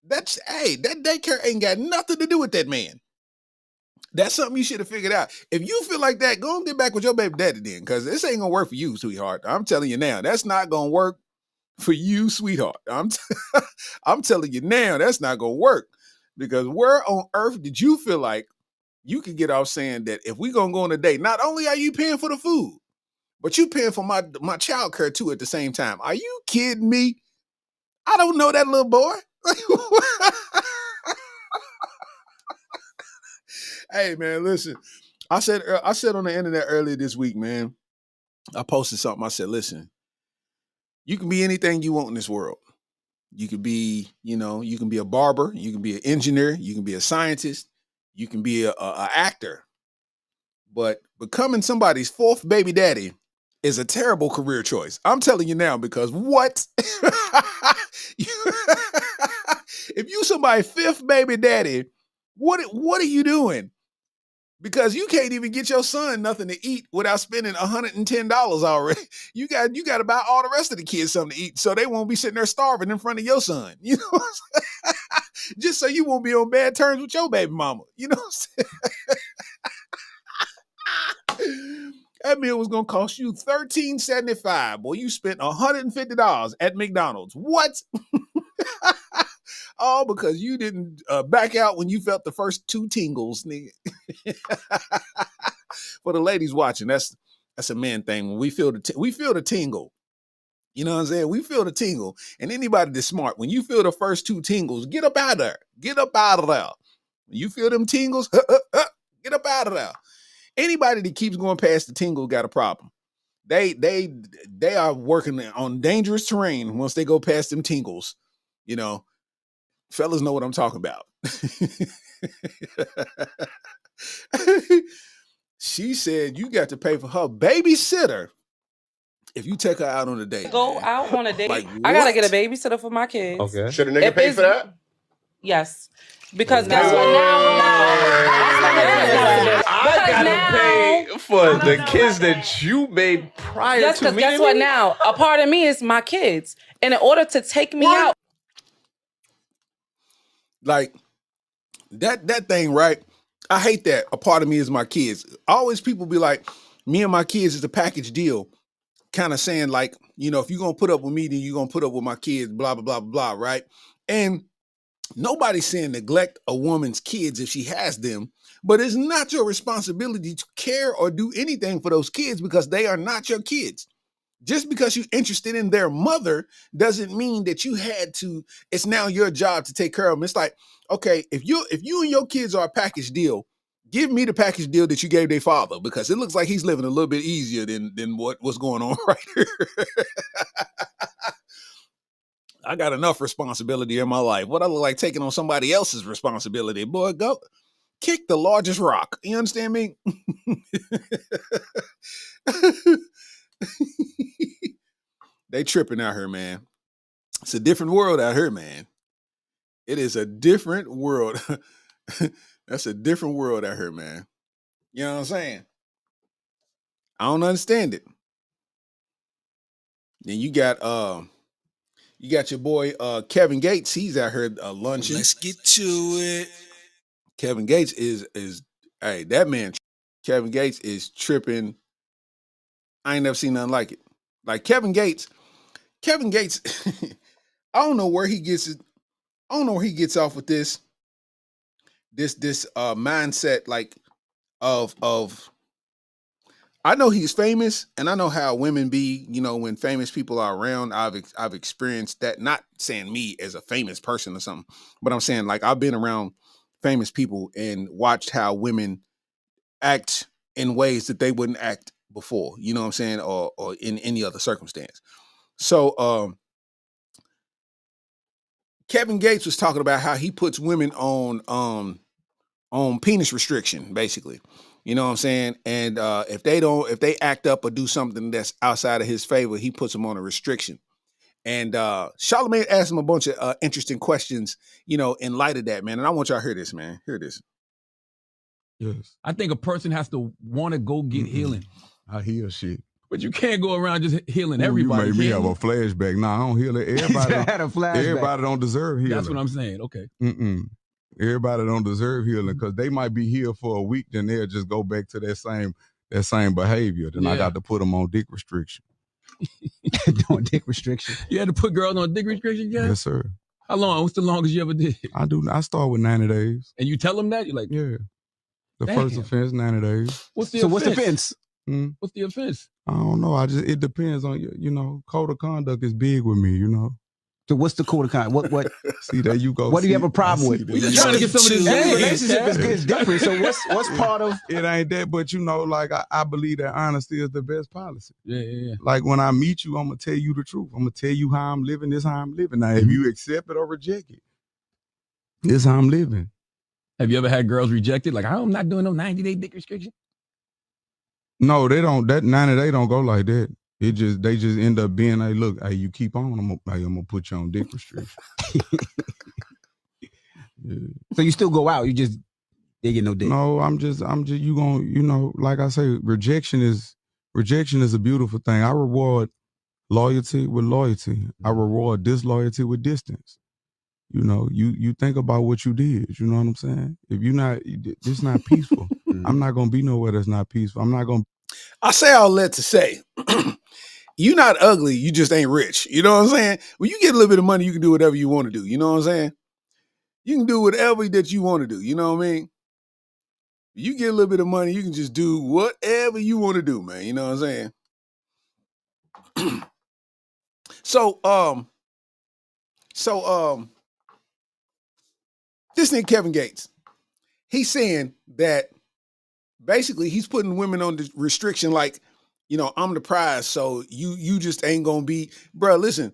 That daycare ain't got nothing to do with that man. That's something you should have figured out. If you feel like that, go and get back with your baby daddy then, because this ain't gonna work for you, sweetheart. I'm telling you now, that's not gonna work for you, sweetheart. I'm telling you now, that's not gonna work. Because where on earth did you feel like you could get off saying that if we gonna go on a date, not only are you paying for the food, but you paying for my child care too at the same time? Are you kidding me? I don't know that little boy. Hey man, listen. I said on the internet earlier this week, man. I posted something. I said, listen, you can be anything you want in this world. You could be, you can be a barber, you can be an engineer, you can be a scientist, you can be a actor. But becoming somebody's fourth baby daddy is a terrible career choice. I'm telling you now, because what? If you somebody's fifth baby daddy, what are you doing? Because you can't even get your son nothing to eat without spending $110 already. You got to buy all the rest of the kids something to eat, so they won't be sitting there starving in front of your son. You know what I'm saying? Just so you won't be on bad terms with your baby mama. You know what I'm saying? That meal was gonna cost you $13.75. Boy, you spent $150 at McDonald's. What? All because you didn't back out when you felt the first two tingles, nigga. For the ladies watching, that's a man thing. When we feel the tingle. You know what I'm saying? We feel the tingle. And anybody that's smart, when you feel the first two tingles, get up out of there. Get up out of there. When you feel them tingles, get up out of there. Anybody that keeps going past the tingle got a problem. They are working on dangerous terrain once they go past them tingles. You know, fellas know what I'm talking about. She said you got to pay for her babysitter if you take her out on a date. Go out on a date. Like, I gotta what? get a babysitter for my kids. Okay. Should a nigga pay for that? Yes. Because guess what now? I gotta pay for the kids that you made prior Yes, to because me. guess what now? A part of me is my kids. And in order to take me out. Like that thing, right? I hate that. A part of me is my kids. Always people be like, me and my kids is a package deal. Kind of saying like, if you're going to put up with me, then you're going to put up with my kids, blah, blah, blah, blah, right? And nobody's saying neglect a woman's kids if she has them, but it's not your responsibility to care or do anything for those kids because they are not your kids. Just because you're interested in their mother doesn't mean that you had to, it's now your job to take care of them. It's like, okay, if you and your kids are a package deal, give me the package deal that you gave their father, because it looks like he's living a little bit easier than what's going on right here. I got enough responsibility in my life. What I look like taking on somebody else's responsibility? Boy, go kick the largest rock. You understand me? They tripping out here, man. It's a different world out here, man. It is a different world. That's a different world out here, man. You know what I'm saying? I don't understand it. Then you got your boy Kevin Gates. He's out here lunching. Let's get to it. Kevin Gates is hey, that man. Kevin Gates is tripping. I ain't never seen nothing like it. Like Kevin Gates. I don't know where he gets it. I don't know where he gets off with this mindset like of I know he's famous, and I know how women be, when famous people are around. I've experienced that, not saying me as a famous person or something, but I'm saying like I've been around famous people and watched how women act in ways that they wouldn't act before, you know what I'm saying, or in any other circumstance. So Kevin Gates was talking about how he puts women on penis restriction, basically. You know what I'm saying? And if they act up or do something that's outside of his favor, he puts them on a restriction. And Charlamagne asked him a bunch of interesting questions, in light of that, man. And I want y'all to hear this, man. Hear this. Yes. I think a person has to want to go get healing. I heal shit. But you can't go around just healing everybody. You made me have a flashback. Nah, I don't heal it. Everybody had a flashback. Everybody don't deserve healing. That's what I'm saying. Okay. Everybody don't deserve healing because they might be healed for a week, then they'll just go back to that same behavior. Then I got to put them on dick restriction. On dick restriction. You had to put girls on dick restriction, yeah? Yes, sir. How long? What's the longest you ever did? I start with 90 days. And you tell them that? You're like, yeah. The first offense, 90 days. What's the offense? What's the offense? What's the offense? I don't know. It depends on you. Code of conduct is big with me, So what's the code of conduct? What? See, there you go. What do you have a problem with? We just trying to get some of this Every game. relationship is different. So what's part of? It ain't that, but like I believe that honesty is the best policy. Yeah. Like when I meet you, I'm gonna tell you the truth. I'm gonna tell you how I'm living. This how I'm living. Now, if you accept it or reject it, this how I'm living. Have you ever had girls rejected? Like, I'm not doing no 90-day dick restriction. No, they don't. That 90-day don't go like that. They just end up being, hey, look, hey, you keep on, I'm gonna put you on dick restriction. Yeah. So you still go out, you just they get no dick. No, I'm just you gonna, like I say, rejection is a beautiful thing. I reward loyalty with loyalty. I reward disloyalty with distance. You think about what you did. You know what I'm saying? If you're not, it's not peaceful. I'm not gonna be nowhere that's not peaceful. I'm not gonna. I say all that to say, you're not ugly, you just ain't rich. You know what I'm saying? When you get a little bit of money, you can do whatever you want to do. You know what I'm saying? You can do whatever that you want to do. You know what I mean? You get a little bit of money, you can just do whatever you want to do, man. You know what I'm saying? So this nigga Kevin Gates, he's saying that basically he's putting women on the restriction, like, I'm the prize, so you just ain't gonna be, bro. Listen,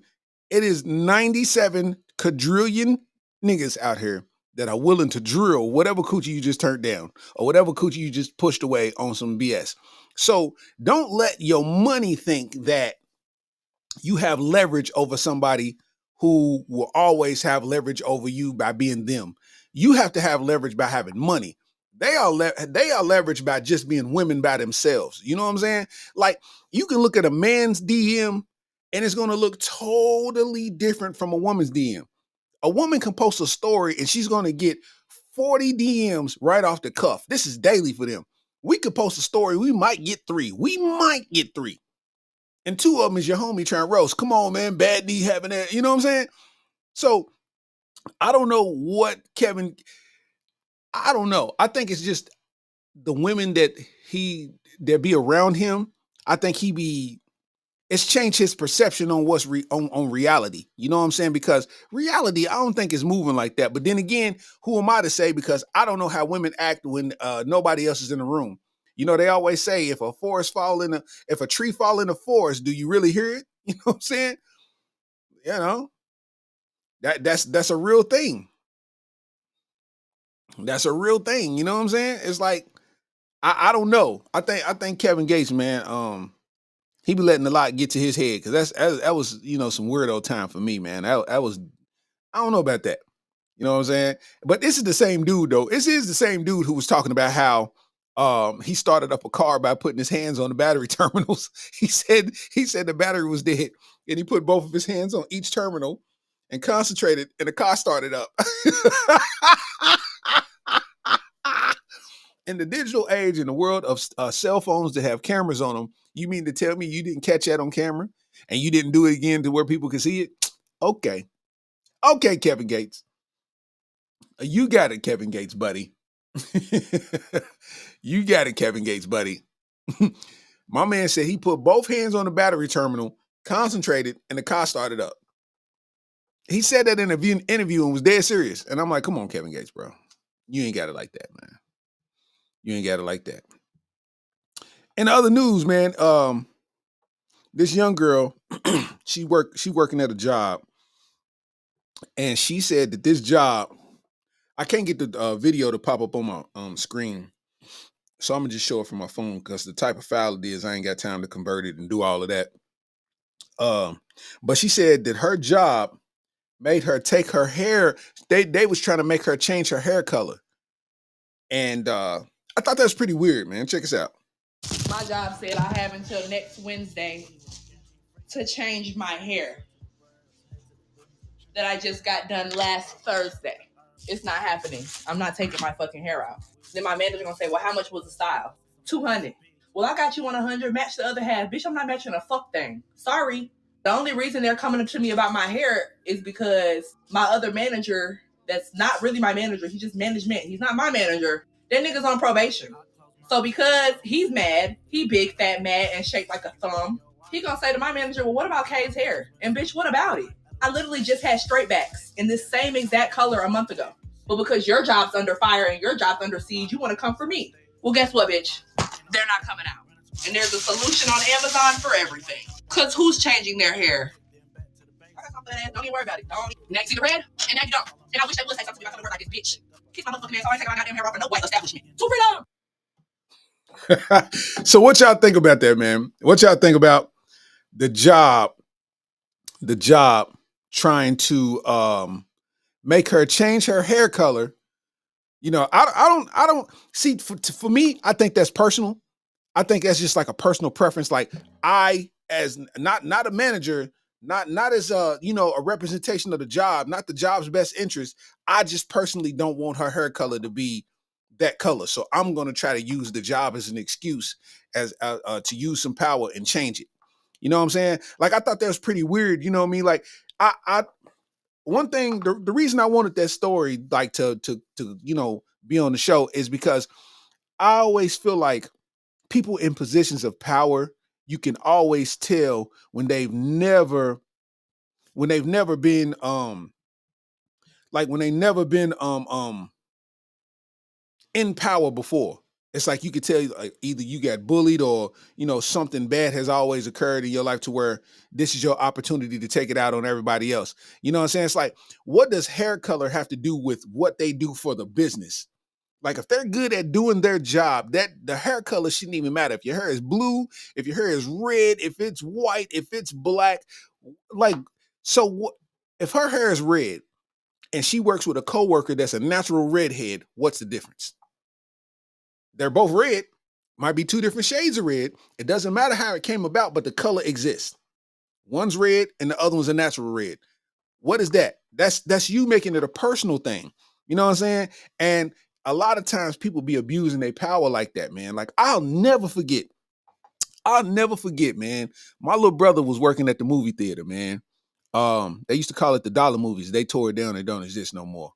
it is 97 quadrillion niggas out here that are willing to drill whatever coochie you just turned down or whatever coochie you just pushed away on some BS. So don't let your money think that you have leverage over somebody who will always have leverage over you by being them. You have to have leverage by having money. They are leveraged by just being women by themselves. You know what I'm saying? Like, you can look at a man's DM and it's going to look totally different from a woman's DM. A woman can post a story and she's going to get 40 DMs right off the cuff. This is daily for them. We could post a story. We might get 3. And 2 of them is your homie trying to roast. Come on, man. Bad D having that. You know what I'm saying? So I don't know what I don't know. I think it's just the women that be around him. I think it's changed his perception on what's on reality. You know what I'm saying? Because reality, I don't think is moving like that. But then again, who am I to say? Because I don't know how women act when nobody else is in the room. They always say if a tree fall in the forest, do you really hear it? You know what I'm saying? That's a real thing. That's a real thing. You know what I'm saying? It's like, I don't know. I think Kevin Gates, man, he be letting a lot get to his head, because that was some weirdo time for me, man. That was, I don't know about that. You know what I'm saying? But this is the same dude, though. This is the same dude who was talking about how he started up a car by putting his hands on the battery terminals. He said the battery was dead, and he put both of his hands on each terminal and concentrated, and the car started up. In the digital age, in the world of cell phones that have cameras on them, you mean to tell me you didn't catch that on camera and you didn't do it again to where people can see it? Okay, Kevin Gates. You got it, Kevin Gates, buddy. You got it, Kevin Gates, buddy. My man said he put both hands on the battery terminal, concentrated, and the car started up. He said that in an interview and was dead serious. And I'm like, come on, Kevin Gates, bro. You ain't got it like that, man. You ain't got it like that. In other news, man, this young girl, she working at a job, and she said that this job, I can't get the video to pop up on my screen, so I'm gonna just show it from my phone, because the type of file it is, I ain't got time to convert it and do all of that. But she said that her job made her take her hair. They was trying to make her change her hair color, and I thought that was pretty weird, man. Check us out. My job said I have until next Wednesday to change my hair that I just got done last Thursday. It's not happening. I'm not taking my fucking hair out. Then my manager gonna say, well, how much was the style? $200. Well, I got you on 100, match the other half. Bitch, I'm not matching a fuck thing. Sorry. The only reason they're coming to me about my hair is because my other manager, that's not really my manager, he's just management, he's not my manager, that nigga's on probation. So because he's mad, he big, fat, mad, and shaped like a thumb, he gonna say to my manager, well, what about Kay's hair? And bitch, what about it? I literally just had straight backs in this same exact color a month ago. But because your job's under fire and your job's under siege, you want to come for me. Well, guess what, bitch? They're not coming out. And there's a solution on Amazon for everything. Because who's changing their hair? Don't even worry about it. Now you see the red, and now you don't. And I wish they would say something about coming to work like this, bitch. Kiss my motherfucking ass. I ain't taking my goddamn hair off for no white establishment. To freedom. So what y'all think about that, man? What y'all think about the job trying to make her change her hair color? You know, I don't see, for me, I think that's personal. I think that's just like a personal preference. Like, I, as not a manager, not as a, you know, a representation of the job, not the job's best interest. I just personally don't want her hair color to be that color. So I'm going to try to use the job as an excuse, as to use some power and change it. You know what I'm saying? Like, I thought that was pretty weird. You know what I mean? Like, I one thing, the reason I wanted that story, like, to you know, be on the show, is because I always feel like people in positions of power, you can always tell when they've never been like, when they never been in power before. It's like you could tell, like, either you got bullied, or, you know, something bad has always occurred in your life to where this is your opportunity to take it out on everybody else. You know what I'm saying? It's like, what does hair color have to do with what they do for the business? Like, if they're good at doing their job, that the hair color shouldn't even matter. If your hair is blue, if your hair is red, if it's white, if it's black, like, so if her hair is red and she works with a coworker that's a natural redhead, what's the difference? They're both red, might be two different shades of red. It doesn't matter how it came about, but the color exists. One's red and the other one's a natural red. What is that? That's you making it a personal thing. You know what I'm saying? And a lot of times people be abusing their power like that, man. Like, I'll never forget, man. My little brother was working at the movie theater, man. They used to call it the dollar movies. They tore it down. They don't exist no more.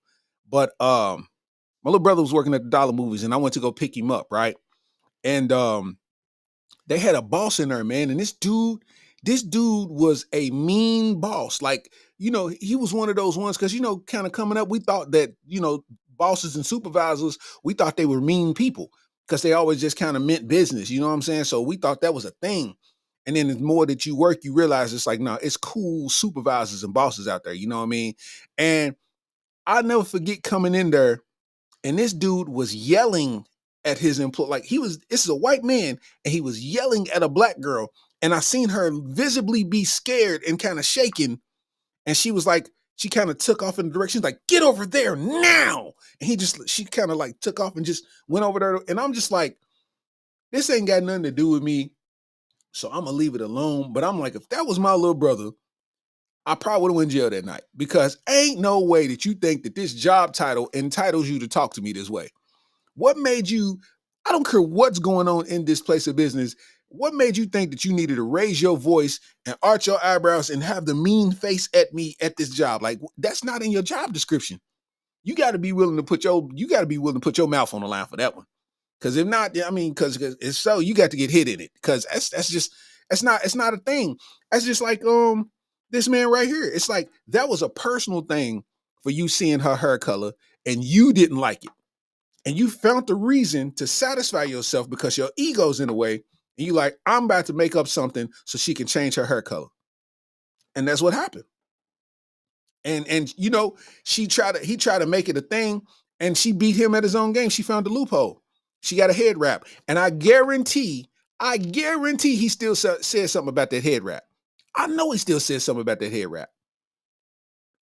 But my little brother was working at the dollar movies, and I went to go pick him up, right? And they had a boss in there, man. And this dude was a mean boss. Like, you know, he was one of those ones, because, you know, kind of coming up, we thought that, you know, bosses and supervisors, we thought they were mean people because they always just kind of meant business. You know what I'm saying? So we thought that was a thing. And then the more that you work, you realize it's like, no, it's cool supervisors and bosses out there. You know what I mean? And I'll never forget coming in there, and this dude was yelling at his employee. Like, this is a white man, and he was yelling at a black girl. And I seen her visibly be scared and kind of shaking. And she was like, she kind of took off in the direction, like, get over there now. And she kind of like took off and just went over there. And I'm just like, this ain't got nothing to do with me, so I'm gonna leave it alone. But I'm like, if that was my little brother, I probably would have went in jail that night, because ain't no way that you think that this job title entitles you to talk to me this way. What made you, I don't care what's going on in this place of business, what made you think that you needed to raise your voice and arch your eyebrows and have the mean face at me at this job? Like, that's not in your job description. You got to be willing to put your mouth on the line for that one. Because if not, I mean, because if so, you got to get hit in it. Because it's not a thing. That's just like this man right here. It's like, that was a personal thing for you seeing her hair color, and you didn't like it. And you found the reason to satisfy yourself because your ego's in the way. And you like, I'm about to make up something so she can change her hair color. And that's what happened. And you know, he tried to make it a thing, and she beat him at his own game. She found the loophole. She got a head wrap. And I guarantee he still said something about that head wrap. I know he still says something about that head wrap.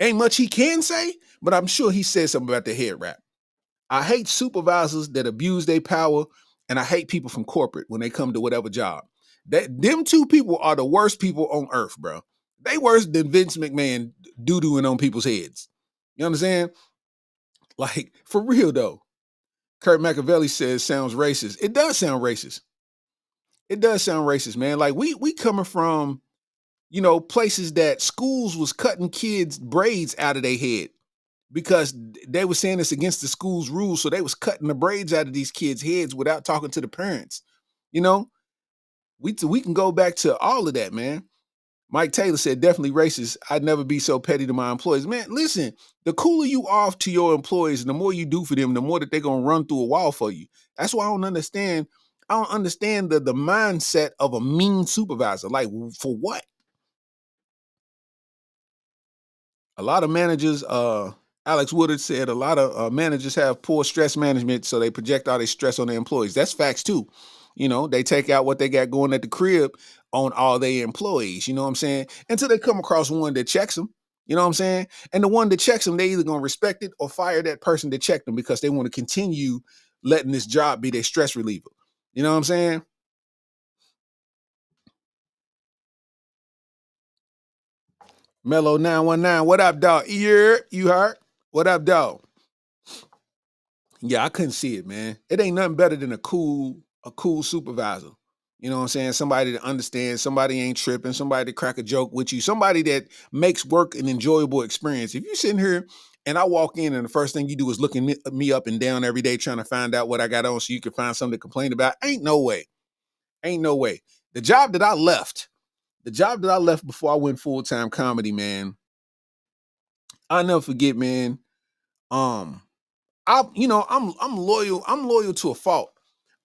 Ain't much he can say, but I'm sure he said something about the head wrap. I hate supervisors that abuse their power, and I hate people from corporate when they come to whatever job. Them two people are the worst people on earth, bro. They worse than Vince McMahon doo-dooing on people's heads. You understand? Like, for real though. Kurt Machiavelli says sounds racist. It does sound racist. It does sound racist, man. Like, we coming from, you know, places that schools was cutting kids' braids out of their head, because they were saying it's against the school's rules. So they was cutting the braids out of these kids' heads without talking to the parents. You know, we can go back to all of that, man. Mike Taylor said, definitely racist. I'd never be so petty to my employees. Man, listen, the cooler you are to your employees and the more you do for them, the more that they're going to run through a wall for you. That's why I don't understand. I don't understand the mindset of a mean supervisor. Like, for what? A lot of managers, Alex Woodard said, a lot of managers have poor stress management, so they project all their stress on their employees. That's facts too. You know, they take out what they got going at the crib on all their employees. You know what I'm saying? Until they come across one that checks them. You know what I'm saying? And the one that checks them, they either gonna respect it or fire that person that checked them because they want to continue letting this job be their stress reliever. You know what I'm saying? Mellow 919, what up, dog? Yeah, you heard? What up, dog? Yeah, I couldn't see it, man. It ain't nothing better than a cool supervisor. You know what I'm saying? Somebody that understands, somebody ain't tripping, somebody to crack a joke with you, somebody that makes work an enjoyable experience. If you sitting here and I walk in and the first thing you do is looking me up and down every day trying to find out what I got on so you can find something to complain about, ain't no way. Ain't no way. The job that I left before I went full-time comedy, man, I'll never forget, man. I'm loyal. I'm loyal to a fault.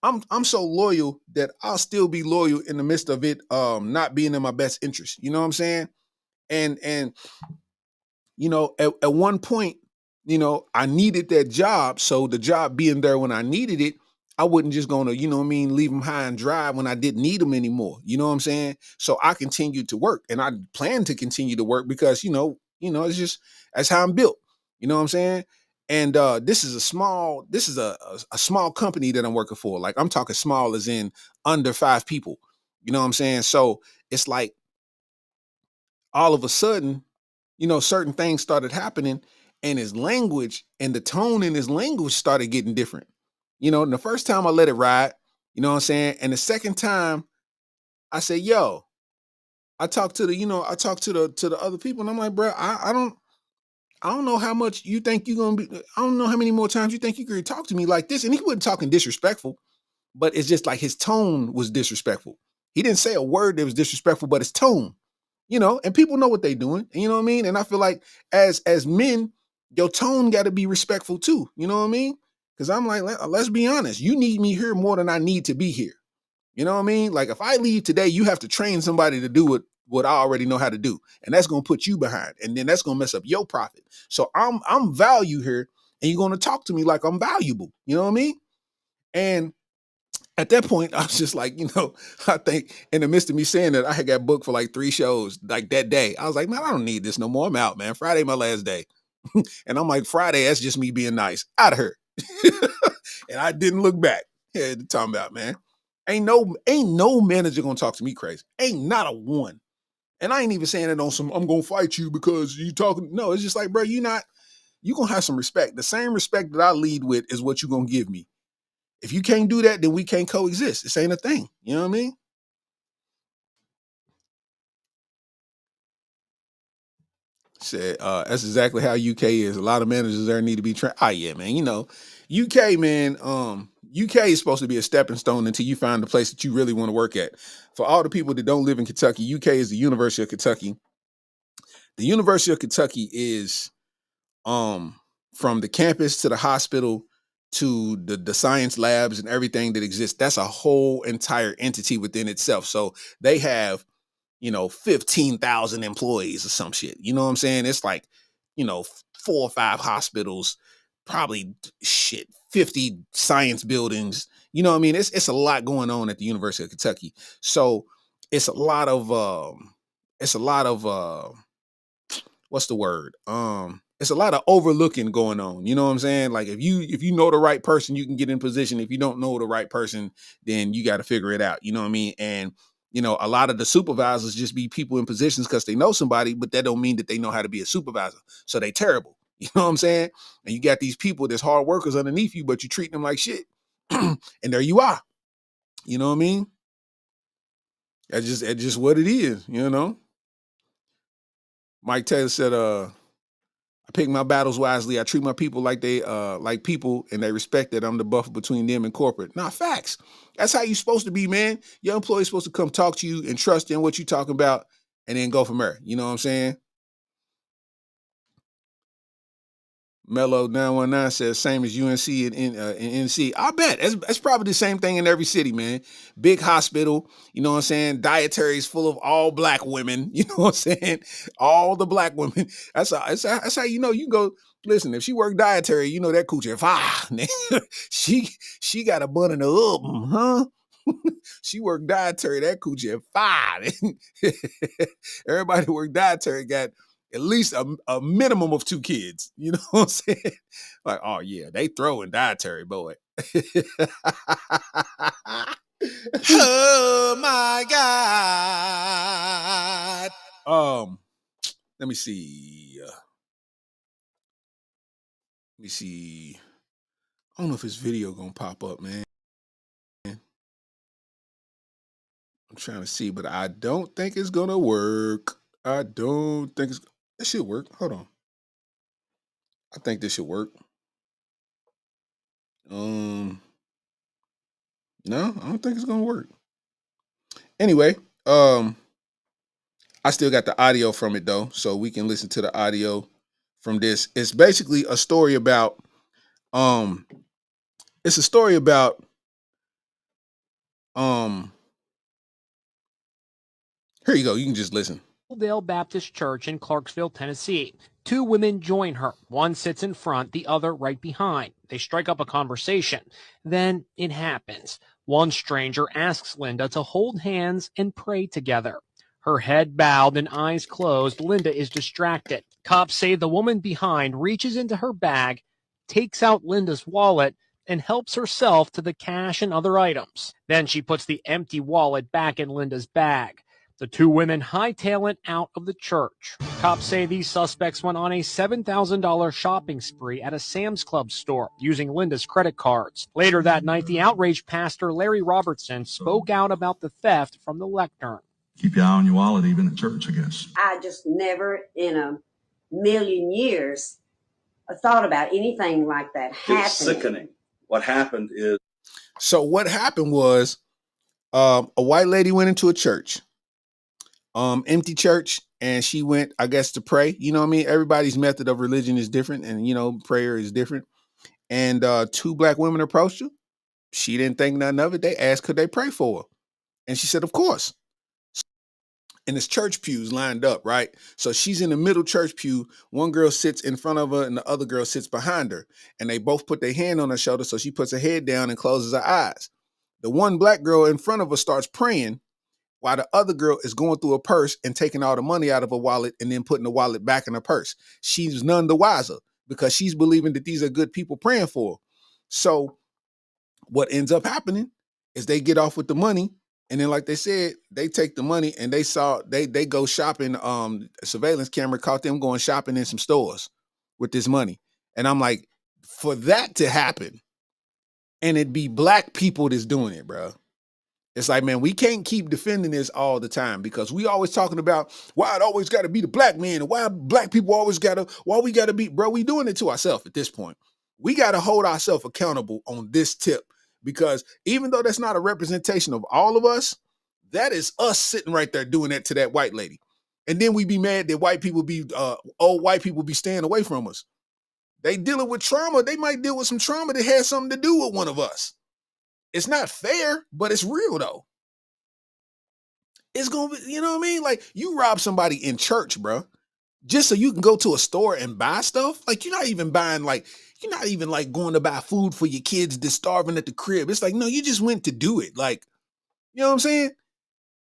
I'm so loyal that I'll still be loyal in the midst of it not being in my best interest. You know what I'm saying? And at one point, I needed that job. So the job being there when I needed it, I wasn't just gonna, leave them high and dry when I didn't need them anymore. You know what I'm saying? So I continued to work and I plan to continue to work because, it's just that's how I'm built. You know what I'm saying? And this is a small company that I'm working for. Like I'm talking small as in under 5 people. You know what I'm saying? So it's like all of a sudden, certain things started happening and his language and the tone in his language started getting different. And the first time I let it ride, you know what I'm saying? And the second time I said, yo, I talked to the other people and I'm like, bro, I don't know how much you think you're going to be. I don't know how many more times you think you could talk to me like this. And he wasn't talking disrespectful, but it's just like his tone was disrespectful. He didn't say a word that was disrespectful, but his tone, and people know what they're doing. You know what I mean? And I feel like as men, your tone got to be respectful too. You know what I mean? Because I'm like, let's be honest. You need me here more than I need to be here. You know what I mean? Like if I leave today, you have to train somebody to do what I already know how to do. And that's going to put you behind. And then that's going to mess up your profit. So I'm value here and you're going to talk to me like I'm valuable. You know what I mean? And at that point, I was just like, I think in the midst of me saying that, I had got booked for like 3 shows like that day. I was like, man, I don't need this no more. I'm out, man. Friday, my last day. And I'm like, Friday, that's just me being nice. Out of here. And I didn't look back. Yeah, talking about, man. Ain't no manager gonna talk to me crazy. Ain't not a one. And I ain't even saying it on some, I'm gonna fight you because you talking. No, it's just like, bro, you gonna have some respect. The same respect that I lead with is what you gonna give me. If you can't do that, then we can't coexist. This ain't a thing. You know what I mean? Said, that's exactly how UK is. A lot of managers there need to be trained. Yeah, man. UK, man, UK is supposed to be a stepping stone until you find the place that you really want to work at. For all the people that don't live in Kentucky, UK is the University of Kentucky. The University of Kentucky is from the campus to the hospital to the science labs and everything that exists. That's a whole entire entity within itself. So they have 15,000 employees or some shit. You know what I'm saying? It's like, 4 or 5 hospitals, probably 50 science buildings. You know what I mean? It's a lot going on at the University of Kentucky. So it's a lot of what's the word? It's a lot of overlooking going on. You know what I'm saying? Like if you know the right person, you can get in position. If you don't know the right person, then you got to figure it out. You know what I mean? And a lot of the supervisors just be people in positions because they know somebody, but that don't mean that they know how to be a supervisor. So they terrible. You know what I'm saying? And you got these people that's hard workers underneath you, but you treat them like shit. And there you are. You know what I mean? That's just what it is, Mike Taylor said, I pick my battles wisely. I treat my people like they like people and they respect that I'm the buffer between them and corporate. Nah, facts. That's how you're supposed to be, man. Your employee's supposed to come talk to you and trust in what you're talking about and then go from there. You know what I'm saying? Mellow 919 says same as UNC in NC. I bet that's probably the same thing in every city, man. Big hospital, you know what I'm saying? Dietaries full of all black women, you know what I'm saying? All the black women. That's how you know you go. Listen, if she work dietary, you know that coochie fire. she got a bun in the oven, huh? She worked dietary, that coochie fire. Everybody who worked dietary got at least a minimum of 2 kids. You know what I'm saying? Like, oh yeah, they throwing dietary, boy. Oh my God. Let me see. I don't know if his video gonna pop up, man. I'm trying to see, but I don't think it's gonna work. I don't think it should work. Hold on. I think this should work. No, I don't think it's gonna work. Anyway, I still got the audio from it though, so we can listen to the audio from this. It's basically a story about it's a story about here you go, you can just listen. Dale Baptist Church in Clarksville, Tennessee. 2 women join her. One sits in front, the other right behind. They strike up a conversation. Then it happens. One stranger asks Linda to hold hands and pray together. Her head bowed and eyes closed, Linda is distracted. Cops say the woman behind reaches into her bag, takes out Linda's wallet, and helps herself to the cash and other items. Then she puts the empty wallet back in Linda's bag. The 2 women hightail it out of the church. Cops say these suspects went on a $7,000 shopping spree at a Sam's Club store using Linda's credit cards. Later that night, the outraged pastor Larry Robertson spoke out about the theft from the lectern. Keep your eye on your wallet, even at church, I guess. I just never in a million years thought about anything like that happening. It's sickening. What happened is... So what happened was a white lady went into a church. Empty church, and she went, I guess, to pray. You know what I mean? Everybody's method of religion is different, and you know, prayer is different. And 2 black women approached her. She didn't think nothing of it. They asked, could they pray for her? And she said, of course. And it's church pews lined up, right? So she's in the middle church pew. One girl sits in front of her, and the other girl sits behind her. And they both put their hand on her shoulder, so she puts her head down and closes her eyes. The one black girl in front of her starts praying, while the other girl is going through a purse and taking all the money out of her wallet and then putting the wallet back in her purse. She's none the wiser because she's believing that these are good people praying for her. So what ends up happening is they get off with the money, and then, like they said, they take the money and they go shopping. A surveillance camera caught them going shopping in some stores with this money. And I'm like, for that to happen, and it be black people that's doing it, bro. It's like, man, we can't keep defending this all the time because we always talking about why it always got to be the black man and why black people why we got to be, bro, we doing it to ourselves at this point. We got to hold ourselves accountable on this tip because even though that's not a representation of all of us, that is us sitting right there doing that to that white lady. And then we be mad that old white people be staying away from us. They dealing with trauma. They might deal with some trauma that has something to do with one of us. It's not fair, but it's real though. It's gonna be, you know what I mean? Like you rob somebody in church, bro, just so you can go to a store and buy stuff. Like you're not even going to buy food for your kids that's starving at the crib. It's like, no, you just went to do it. Like, you know what I'm saying?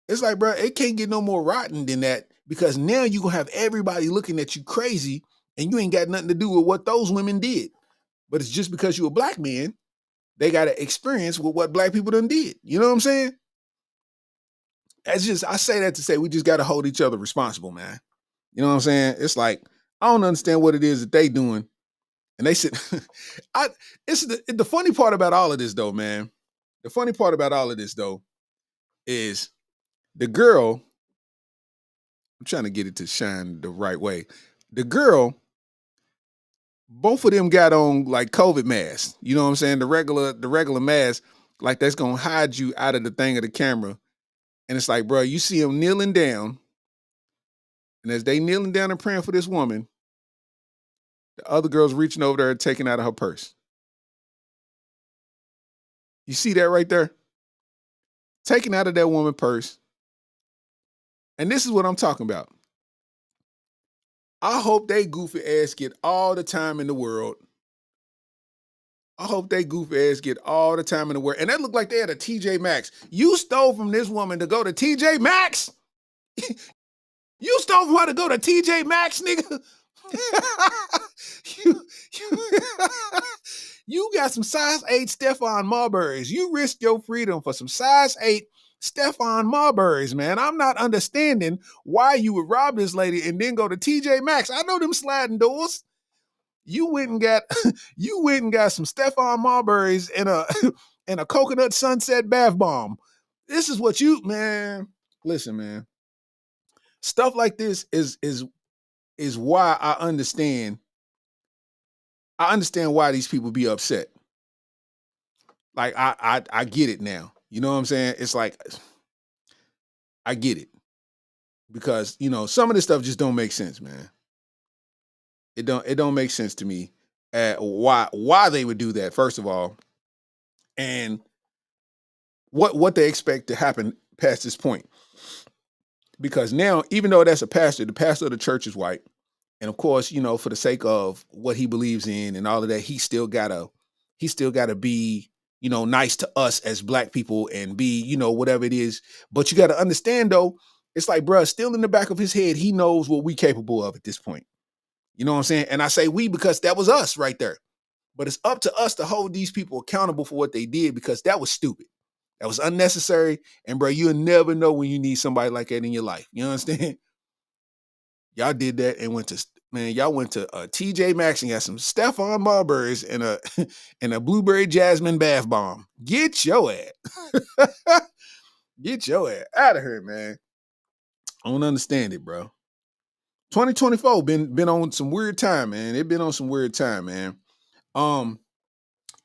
It's like, bro, it can't get no more rotten than that because now you're gonna have everybody looking at you crazy and you ain't got nothing to do with what those women did. But it's just because you're a black man. They got to experience with what black people done did. You know what I'm saying? I say that to say we just got to hold each other responsible, man. You know what I'm saying? It's like, I don't understand what it is that they doing. And they said, it's the funny part about all of this though, man. The funny part about all of this though is the girl, I'm trying to get it to shine the right way. The girl, both of them got on like COVID masks. You know what I'm saying? The regular mask, like that's gonna hide you out of the thing of the camera. And it's like, bro, you see them kneeling down, And as they kneeling down and praying for this woman, the other girl's reaching over there and taking out of her purse. You see that right there? Taking out of that woman's purse. And this is what I'm talking about. I hope they goofy ass get all the time in the world. I hope they goofy ass get all the time in the world. And that looked like they had a TJ Maxx. You stole from this woman to go to TJ Maxx? You stole from her to go to TJ Maxx, nigga? You got some size 8 Stephon Marbury's. You risked your freedom for some size 8 Stephon Marbury's, man. I'm not understanding why you would rob this lady and then go to TJ Maxx. I know them sliding doors. You went and got some Stephon Marbury's and a coconut sunset bath bomb. This is what you, man. Listen, man. Stuff like this is why I understand why these people be upset. Like I get it now. You know what I'm saying? It's like I get it. Because, some of this stuff just don't make sense, man. It don't make sense to me why they would do that, first of all. And what they expect to happen past this point. Because now, even though that's a pastor, the pastor of the church is white. And of course, for the sake of what he believes in and all of that, he still gotta be, nice to us as black people and be, whatever it is. But you gotta understand though, it's like, bruh, still in the back of his head, he knows what we capable of at this point. You know what I'm saying? And I say we because that was us right there. But it's up to us to hold these people accountable for what they did, because that was stupid. That was unnecessary. And bro, you'll never know when you need somebody like that in your life. You understand? Y'all did that and went to TJ Maxx and got some Stephon Marbury's and a blueberry jasmine bath bomb. Get your ass. Get your ass out of here, man. I don't understand it, bro. 2024 been on some weird time, man. It been on some weird time, man. And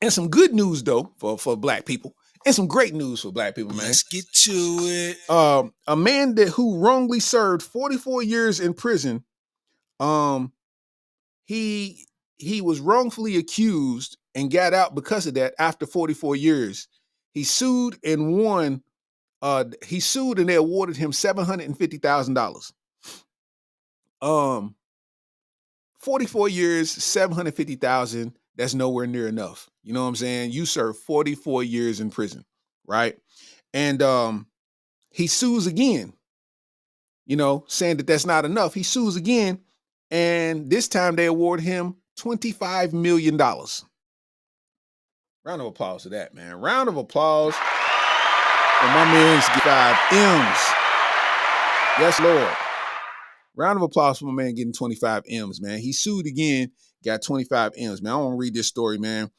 some good news though for black people, and some great news for black people, man. Let's get to it. A man who wrongly served 44 years in prison. He was wrongfully accused and got out because of that after 44 years. He sued and won. He sued and they awarded him $750,000. 44 years, $750,000. That's nowhere near enough. You know what I'm saying? You serve 44 years in prison, right? And he sues again, saying that that's not enough. He sues again, and this time they award him $25 million. Round of applause to that, man. Round of applause for my man's 5 M's. Yes, Lord. Round of applause for my man getting 25 M's, man. He sued again, got 25 M's, man. I want to read this story, man.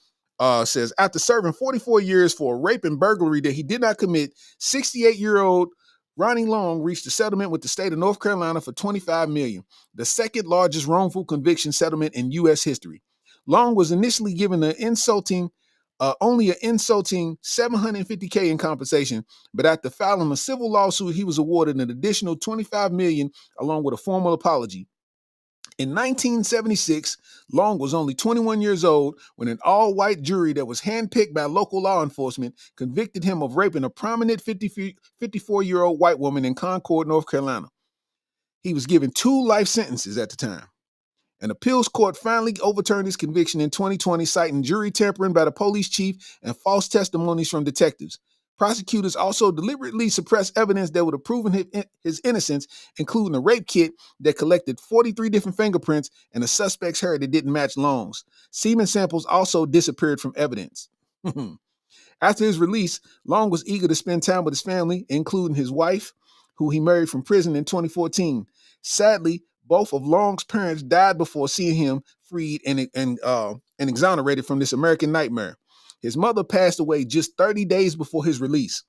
Says, after serving 44 years for a rape and burglary that he did not commit, 68-year-old Ronnie Long reached a settlement with the state of North Carolina for $25 million, the second largest wrongful conviction settlement in U.S. history. Long was initially given only an insulting $750K in compensation, but after filing a civil lawsuit, he was awarded an additional $25 million along with a formal apology. In 1976, Long was only 21 years old when an all-white jury that was handpicked by local law enforcement convicted him of raping a prominent 54-year-old white woman in Concord, North Carolina. He was given 2 life sentences at the time. An appeals court finally overturned his conviction in 2020, citing jury tampering by the police chief and false testimonies from detectives. Prosecutors also deliberately suppressed evidence that would have proven his innocence, including a rape kit that collected 43 different fingerprints and a suspect's hair that didn't match Long's. Semen samples also disappeared from evidence. After his release, Long was eager to spend time with his family, including his wife, who he married from prison in 2014. Sadly, both of Long's parents died before seeing him freed and exonerated from this American nightmare. His mother passed away just 30 days before his release.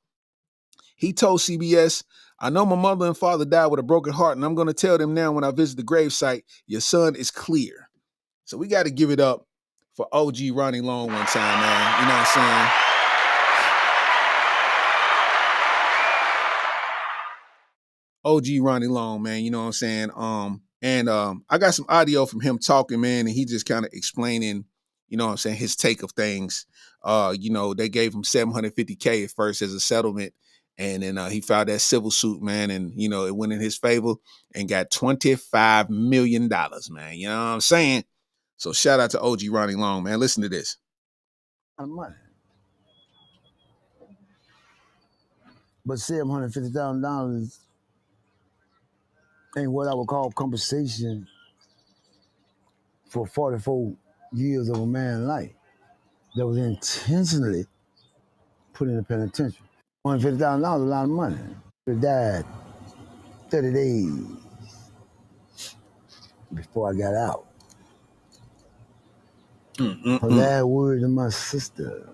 He told CBS, "I know my mother and father died with a broken heart, and I'm going to tell them now when I visit the gravesite, your son is clear." So we got to give it up for OG Ronnie Long one time, man. You know what I'm saying? OG Ronnie Long, man. You know what I'm saying? I got some audio from him talking, man, and he just kind of explaining, you know what I'm saying, his take of things. They gave him $750K at first as a settlement, and then he filed that civil suit, man, and it went in his favor and got $25 million, man. You know what I'm saying? So shout out to OG Ronnie Long, man. Listen to this. Money. But $750,000 ain't what I would call compensation for 44 years of a man's life that was intentionally put in the penitentiary. $150,000 is a lot of money. He died 30 days before I got out. Her last word to my sister,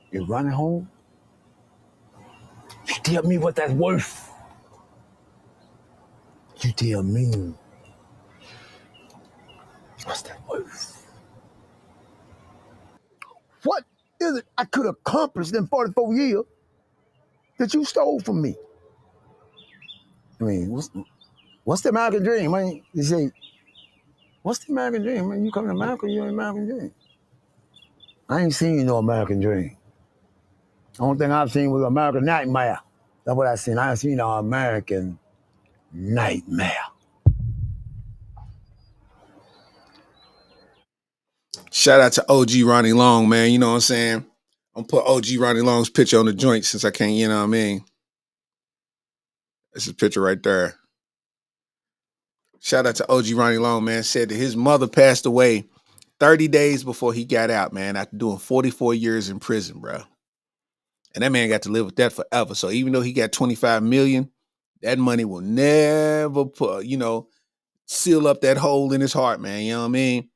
"You running home? You tell me what that's worth. You tell me what's that worth. What is it I could accomplish in 44 years that you stole from me?" I mean, what's the American dream, man? You say, what's the American dream, man? You come to America, you're an American dream. I ain't seen no American dream. The only thing I've seen was American nightmare. That's what I seen. I ain't seen no American nightmare. Shout out to OG Ronnie Long, man. You know what I'm saying? I'm gonna put OG Ronnie Long's picture on the joint since I can't, you know what I mean? That's his picture right there. Shout out to OG Ronnie Long, man. Said that his mother passed away 30 days before he got out, man, after doing 44 years in prison, bro. And that man got to live with that forever. So even though he got 25 million, that money will never seal up that hole in his heart, man. You know what I mean?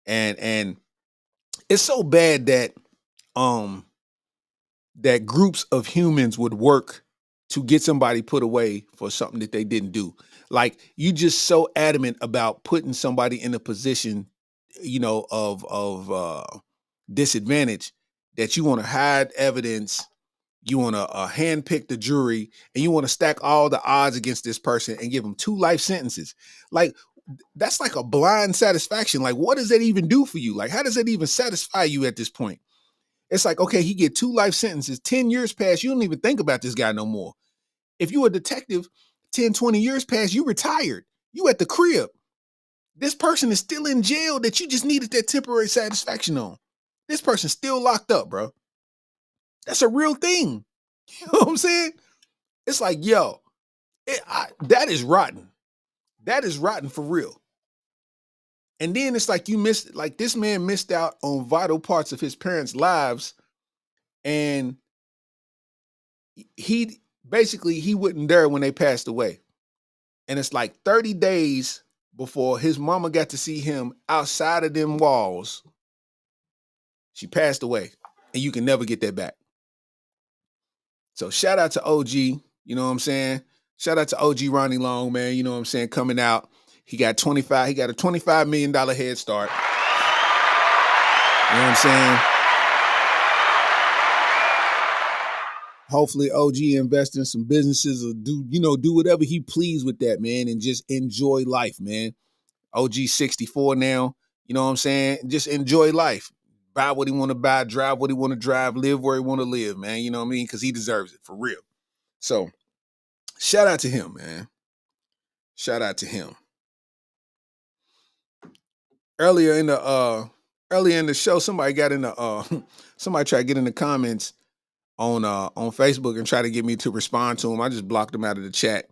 And it's so bad that that groups of humans would work to get somebody put away for something that they didn't do. Like, you just so adamant about putting somebody in a position, of disadvantage, that you want to hide evidence, you want to handpick the jury, and you want to stack all the odds against this person and give them 2 life sentences. Like, that's like a blind satisfaction. Like, what does that even do for you? Like, how does that even satisfy you at this point? It's like, okay, he get 2 life sentences, 10 years pass, you don't even think about this guy no more. If you a detective, 10, 20 years pass, you retired. You at the crib. This person is still in jail that you just needed that temporary satisfaction on. This person's still locked up, bro. That's a real thing. You know what I'm saying? It's like, yo, that is rotten. That is rotten for real. And then it's like this man missed out on vital parts of his parents' lives, and he wasn't there when they passed away. And it's like 30 days before his mama got to see him outside of them walls, she passed away, and you can never get that back. So shout out to OG, you know what I'm saying? Shout out to OG Ronnie Long, man, you know what I'm saying, coming out. He got a $25 million head start. You know what I'm saying? Hopefully OG invest in some businesses or do whatever he please with that, man, and just enjoy life, man. OG 64 now, you know what I'm saying? Just enjoy life. Buy what he want to buy, drive what he want to drive, live where he want to live, man. You know what I mean? Because he deserves it, for real. So shout out to him, man. Shout out to him. Earlier in the show, somebody tried to get in the comments on Facebook and try to get me to respond to him. I just blocked him out of the chat.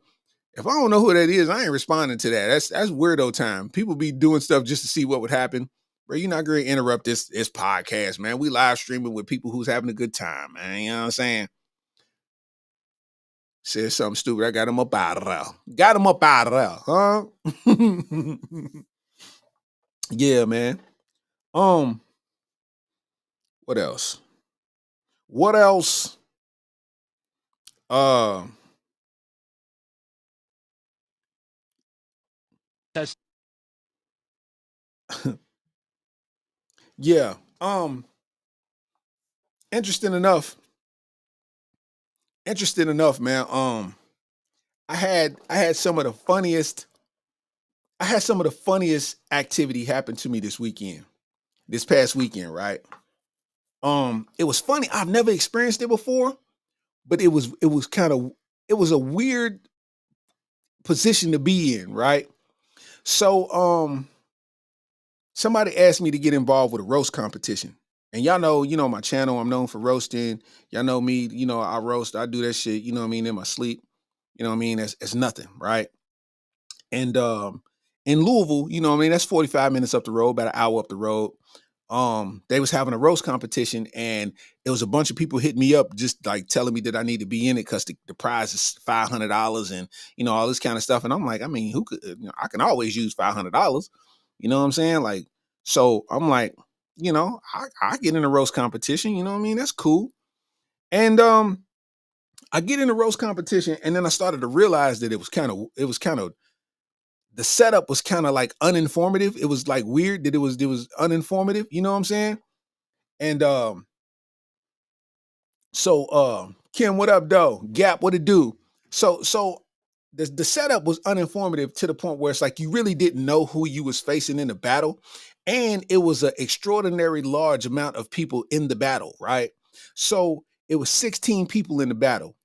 If I don't know who that is, I ain't responding to that. That's weirdo time. People be doing stuff just to see what would happen. Bro, you're not going to interrupt this podcast, man. We live streaming with people who's having a good time, man. You know what I'm saying? Said something stupid. I got him up out of there. Got him up out of there, huh? Yeah, man. What else? What else? Yeah. Interesting enough, interesting enough, man. I had some of the funniest activity happen to me this past weekend, right? It was funny. I've never experienced it before, but it was a weird position to be in, right? So somebody asked me to get involved with a roast competition. And y'all know my channel, I'm known for roasting. Y'all know me, I roast, I do that shit, you know what I mean, in my sleep. You know what I mean? It's nothing, right? And in Louisville, you know what I mean, that's 45 minutes up the road, about an hour up the road. They was having a roast competition, and it was a bunch of people hitting me up just like telling me that I need to be in it because the prize is $500 and all this kind of stuff. And I'm like, I mean, who could I can always use $500. You know what I'm saying? Like, so I'm like, I get in a roast competition, you know what I mean? That's cool. And I get in the roast competition, and then I started to realize that it was kind of the setup was kind of like uninformative. It was like weird that it was uninformative, you know what I'm saying? And so Kim, what up, though? Gap, what it do? So the setup was uninformative to the point where it's like you really didn't know who you was facing in the battle. And it was an extraordinary large amount of people in the battle, right? So it was 16 people in the battle.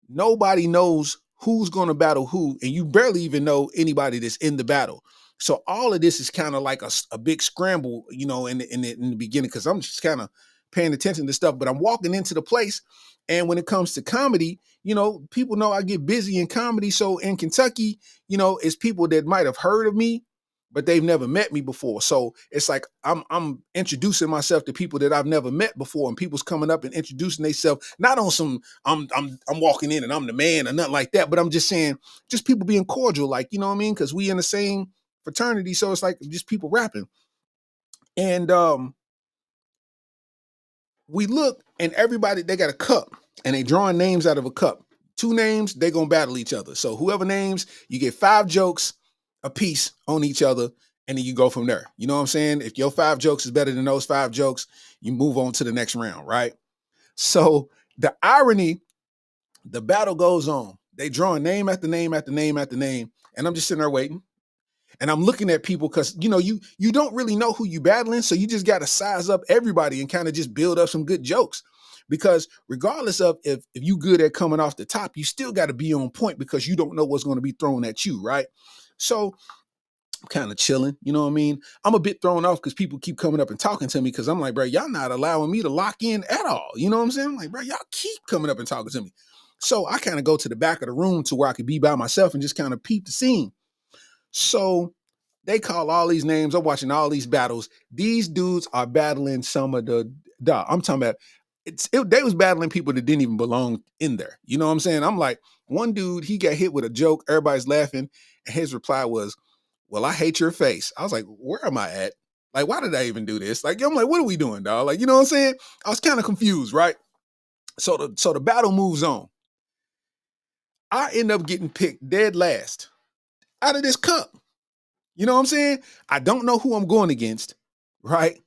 Nobody knows who's going to battle who, and you barely even know anybody that's in the battle. So all of this is kind of like a big scramble, in the beginning, because I'm just kind of paying attention to stuff. But I'm walking into the place, and when it comes to comedy, people know I get busy in comedy. So in Kentucky, it's people that might have heard of me, but they've never met me before. So it's like I'm introducing myself to people that I've never met before, and people's coming up and introducing themselves, not on some I'm walking in and I'm the man or nothing like that, but I'm just saying, just people being cordial, like, you know what I mean? Because we in the same fraternity, so it's like just people rapping. And we look, and everybody, they got a cup, and they drawing names out of a cup. 2 names, they gonna battle each other. So whoever names, you get 5 jokes a piece on each other, and then you go from there. You know what I'm saying? If your 5 jokes is better than those 5 jokes, you move on to the next round, right? So the irony, the battle goes on. They draw name after name after name after name, and I'm just sitting there waiting. And I'm looking at people because you don't really know who you battling, so you just got to size up everybody and kind of just build up some good jokes. Because regardless of if you good at coming off the top, you still got to be on point because you don't know what's going to be thrown at you, right? So I'm kind of chilling, you know what I mean? I'm a bit thrown off because people keep coming up and talking to me because I'm like, bro, y'all not allowing me to lock in at all. You know what I'm saying? I'm like, bro, y'all keep coming up and talking to me. So I kind of go to the back of the room to where I could be by myself and just kind of peep the scene. So they call all these names. I'm watching all these battles. These dudes are battling some of I'm talking about, they was battling people that didn't even belong in there. You know what I'm saying? I'm like, one dude, he got hit with a joke. Everybody's laughing. And his reply was, well, I hate your face. I was like, where am I at? Like, why did I even do this? Like, I'm like, what are we doing, dog? Like, you know what I'm saying? I was kind of confused, right? So the battle moves on. I end up getting picked dead last out of this cup. You know what I'm saying? I don't know who I'm going against, right?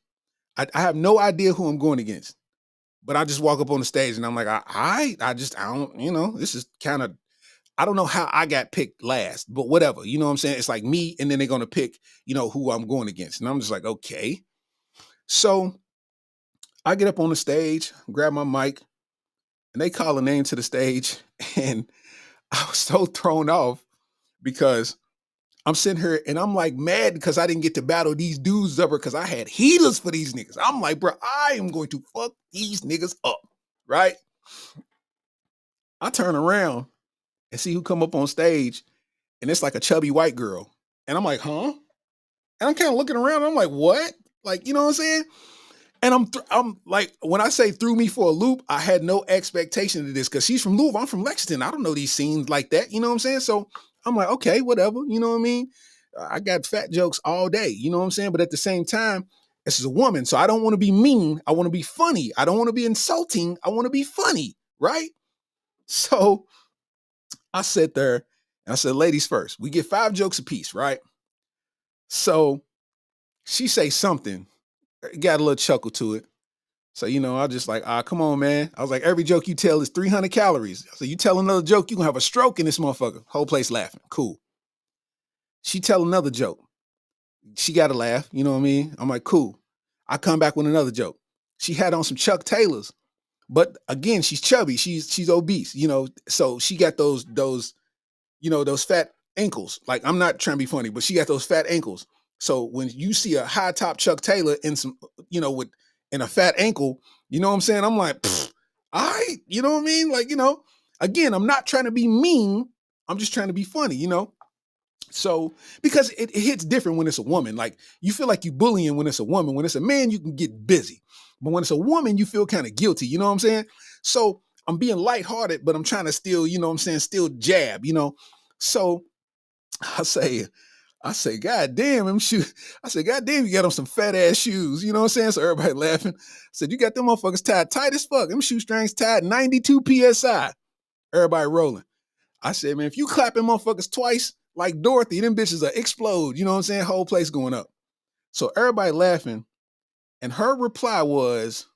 I have no idea who I'm going against. But I just walk up on the stage and I'm like, I don't, this is kind of, I don't know how I got picked last, but whatever. You know what I'm saying? It's like me, and then they're going to pick, who I'm going against. And I'm just like, okay. So I get up on the stage, grab my mic, and they call a name to the stage. And I was so thrown off because I'm sitting here and I'm like mad because I didn't get to battle these dudes up because I had healers for these niggas. I'm like, bro, I am going to fuck these niggas up, right? I turn around and see who come up on stage, and it's like a chubby white girl. And I'm like, huh? And I'm kind of looking around, and I'm like, what? Like, you know what I'm saying? And I'm like, when I say threw me for a loop, I had no expectation of this because she's from Louisville. I'm from Lexington. I don't know these scenes like that. You know what I'm saying? So I'm like, okay, whatever. You know what I mean? I got fat jokes all day. You know what I'm saying? But at the same time, this is a woman. So I don't want to be mean. I want to be funny. I don't want to be insulting. I want to be funny. Right? So I sat there and I said, ladies first. We get 5 jokes apiece. Right? So she say something. Got a little chuckle to it. So, I just like, come on, man. I was like, every joke you tell is 300 calories. So you tell another joke, you gonna have a stroke in this motherfucker. Whole place laughing. Cool. She tell another joke. She got to laugh. You know what I mean? I'm like, cool. I come back with another joke. She had on some Chuck Taylors, but again, she's chubby. She's obese. So she got those fat ankles. Like, I'm not trying to be funny, but she got those fat ankles. So when you see a high top Chuck Taylor in some, in a fat ankle, you know what I'm saying? I'm like, all right, you know what I mean? Like, again, I'm not trying to be mean. I'm just trying to be funny, So, because it hits different when it's a woman. Like, you feel like you bullying when it's a woman. When it's a man, you can get busy. But when it's a woman, you feel kind of guilty. You know what I'm saying? So I'm being lighthearted, but I'm trying to still, still jab, So I say, God damn, them shoes. I said, God damn, you got on some fat ass shoes. You know what I'm saying? So everybody laughing. I said, you got them motherfuckers tight as fuck. Them shoestrings tied 92 PSI. Everybody rolling. I said, man, if you clapping motherfuckers twice, like Dorothy, them bitches will explode. You know what I'm saying? Whole place going up. So everybody laughing. And her reply was,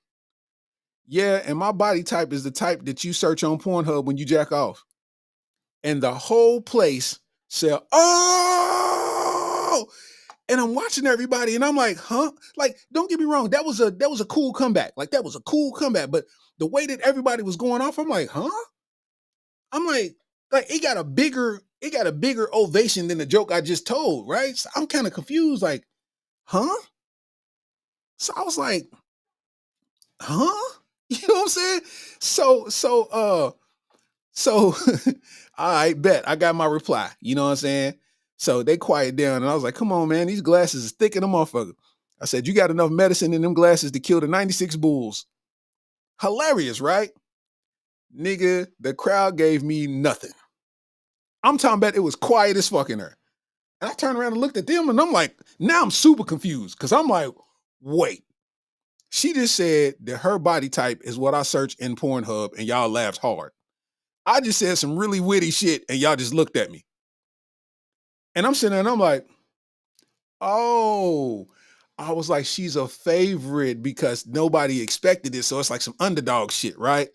yeah, and my body type is the type that you search on Pornhub when you jack off. And the whole place said, oh, and I'm watching everybody and I'm like, huh? Like, don't get me wrong. That was a cool comeback. Like, that was a cool comeback. But the way that everybody was going off, I'm like, huh? I'm like it got a bigger ovation than the joke I just told, right? So I'm kind of confused, like, huh? So I was like, huh? You know what I'm saying? So all right, bet. I got my reply. You know what I'm saying? So they quiet down and I was like, come on, man, these glasses is thick in the motherfucker. I said, you got enough medicine in them glasses to kill the 96 bulls. Hilarious, right? Nigga, the crowd gave me nothing. I'm talking about it was quiet as fuck in there. And I turned around and looked at them and I'm like, now I'm super confused because I'm like, wait. She just said that her body type is what I search in Pornhub and y'all laughed hard. I just said some really witty shit and y'all just looked at me. And I'm sitting there and I'm like, oh, I was like, she's a favorite because nobody expected it. So it's like some underdog shit, right?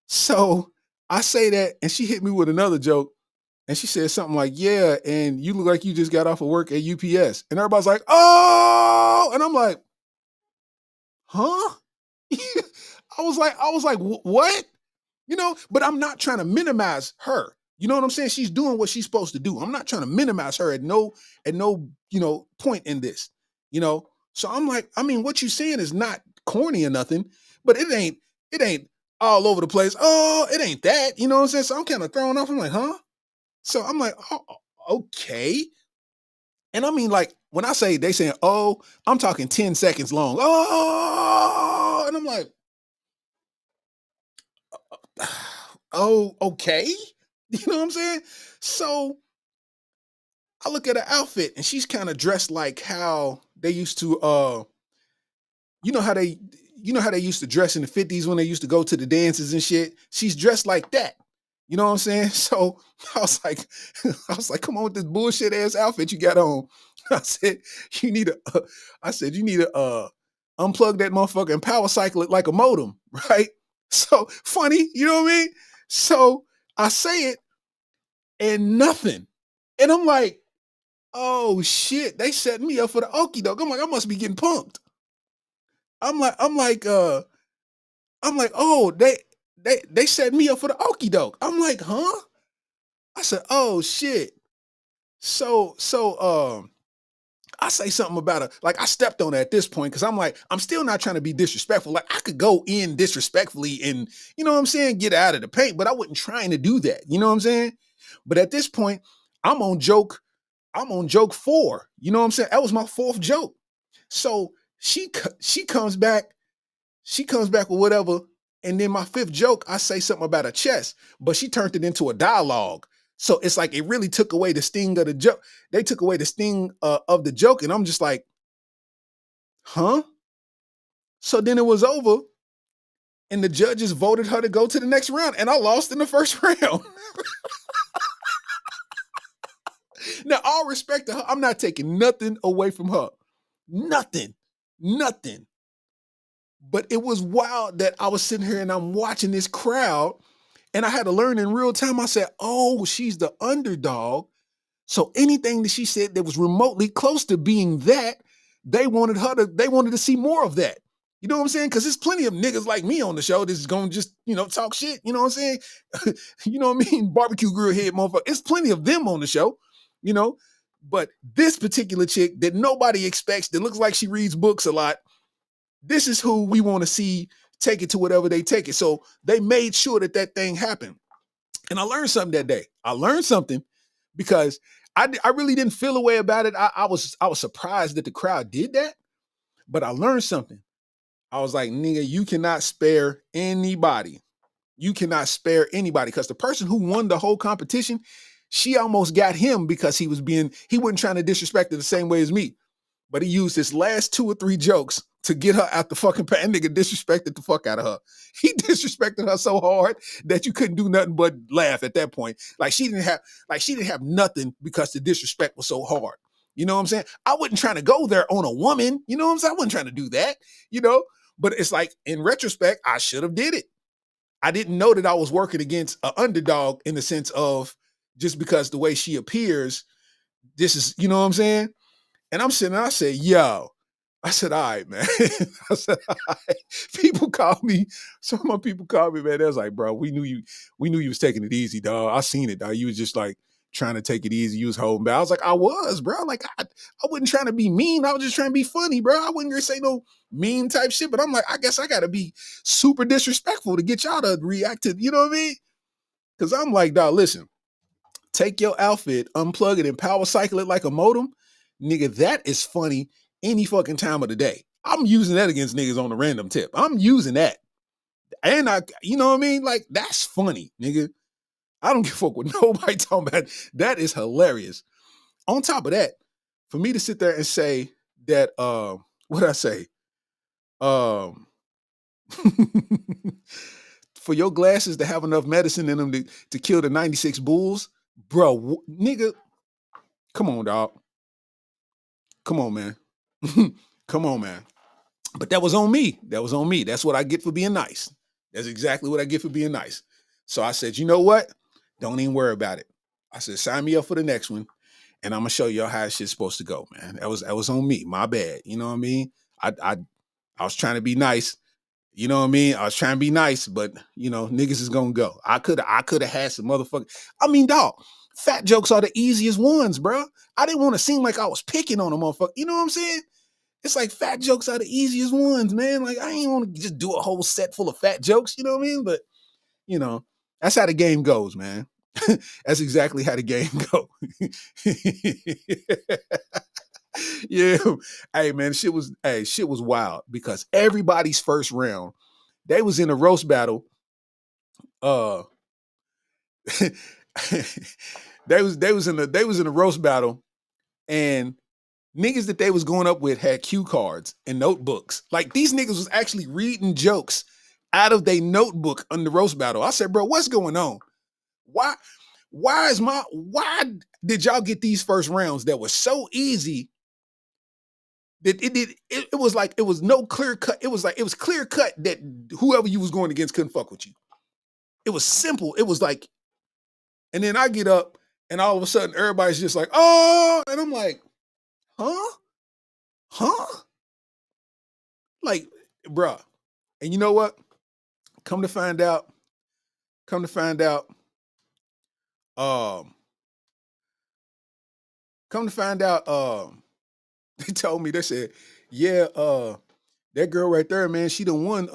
So I say that and she hit me with another joke. And she said something like, yeah, and you look like you just got off of work at UPS. And everybody's like, oh, and I'm like, huh? I was like, what? But I'm not trying to minimize her. You know what I'm saying? She's doing what she's supposed to do. I'm not trying to minimize her at no, point in this, So I'm like, I mean, what you saying is not corny or nothing, but it ain't all over the place. Oh, it ain't that, you know what I'm saying? So I'm kind of thrown off. I'm like, huh? So I'm like, oh, okay. And I mean, like, when I say they saying, oh, I'm talking 10 seconds long. Oh, and I'm like, oh, okay. You know what I'm saying? So I look at her outfit and she's kind of dressed like how they used to, how they used to dress in the 50s when they used to go to the dances and shit. She's dressed like that. You know what I'm saying? So I was like, come on with this bullshit ass outfit you got on. I said, you need to unplug that motherfucker and power cycle it like a modem, right? So funny, you know what I mean? So I say it and nothing. And I'm like, oh shit, they set me up for the okie doke. I'm like, I must be getting punked. I'm like, oh, they set me up for the okie doke. I'm like, huh? I said, oh shit. So I say something about her, like I stepped on her at this point because I'm like, I'm still not trying to be disrespectful. Like I could go in disrespectfully and, you know what I'm saying, get out of the paint, but I wasn't trying to do that. You know what I'm saying? But at this point, I'm on joke 4. You know what I'm saying? That was my 4th joke. So she comes back with whatever. And then my 5th joke, I say something about her chest, but she turned it into a dialogue. So it's like it really took away the sting of the joke. They took away the sting of the joke. And I'm just like, huh? So then it was over. And the judges voted her to go to the next round. And I lost in the first round. Now, all respect to her, I'm not taking nothing away from her. Nothing. But it was wild that I was sitting here and I'm watching this crowd, and I had to learn in real time. I said, oh, she's the underdog. So anything that she said that was remotely close to being that, they wanted to see more of that. You know what I'm saying? Because there's plenty of niggas like me on the show that's going to just, talk shit. You know what I'm saying? You know what I mean? Barbecue grill head motherfucker. It's plenty of them on the show, you know? But this particular chick that nobody expects, that looks like she reads books a lot, this is who we want to see take it to whatever they take it. So they made sure that thing happened. And I learned something that day. I learned something because I really didn't feel a way about it. I was surprised that the crowd did that, but I learned something. I was like, nigga, you cannot spare anybody. You cannot spare anybody, because the person who won the whole competition, she almost got him because he wasn't trying to disrespect her the same way as me. But he used his last 2 or 3 jokes to get her out the fucking pan. Nigga disrespected the fuck out of her. He disrespected her so hard that you couldn't do nothing but laugh at that point. Like she didn't have nothing because the disrespect was so hard. You know what I'm saying? I wasn't trying to go there on a woman. You know what I'm saying? I wasn't trying to do that, But it's like, in retrospect, I should have did it. I didn't know that I was working against an underdog in the sense of just because the way she appears, this is, you know what I'm saying? And I'm sitting there, I said, yo. I said, all right, man. I said, all right. Some of my people called me, man. They was like, bro, we knew you was taking it easy, dog. I seen it, dog. You was just like trying to take it easy. You was holding back. I was like, I was, bro. Like, I wasn't trying to be mean. I was just trying to be funny, bro. I wasn't gonna say no mean type shit. But I'm like, I guess I gotta be super disrespectful to get y'all to react to, you know what I mean? Because I'm like, dog, listen, take your outfit, unplug it, and power cycle it like a modem. Nigga, that is funny any fucking time of the day. I'm using that against niggas on the random tip. I'm using that. And you know what I mean? Like, that's funny, nigga. I don't give a fuck what nobody talking about. That is hilarious. On top of that, for me to sit there and say that, what'd I say? For your glasses to have enough medicine in them to kill the 96 bulls, bro, nigga, come on, dog. Come on, man. Come on, man. But that was on me. That was on me. That's what I get for being nice. That's exactly what I get for being nice. So I said, you know what? Don't even worry about it. I said, sign me up for the next one, and I'm gonna show y'all how shit's supposed to go, man. That was on me. My bad. You know what I mean? I was trying to be nice. You know what I mean? I was trying to be nice, but niggas is gonna go. I could have had some motherfucker. I mean, dog, fat jokes are the easiest ones, bro. I didn't want to seem like I was picking on a motherfucker. You know what I'm saying? It's like fat jokes are the easiest ones, man. Like, I ain't want to just do a whole set full of fat jokes, you know what I mean? But, that's how the game goes, man. That's exactly how the game goes. Yeah. Hey, man, shit was wild because everybody's first round, they was in a roast battle. They was in a roast battle, and niggas that they was going up with had cue cards and notebooks. Like, these niggas was actually reading jokes out of their notebook on the roast battle. I said, bro, what's going on? Why did y'all get these first rounds that were so easy that it was like, it was no clear cut. It was clear cut that whoever you was going against couldn't fuck with you. It was simple. It was like, and then I get up and all of a sudden everybody's just like, oh, and I'm like, huh? Like, bruh. And you know what? Come to find out, they told me, they said, yeah, that girl right there, man, she done won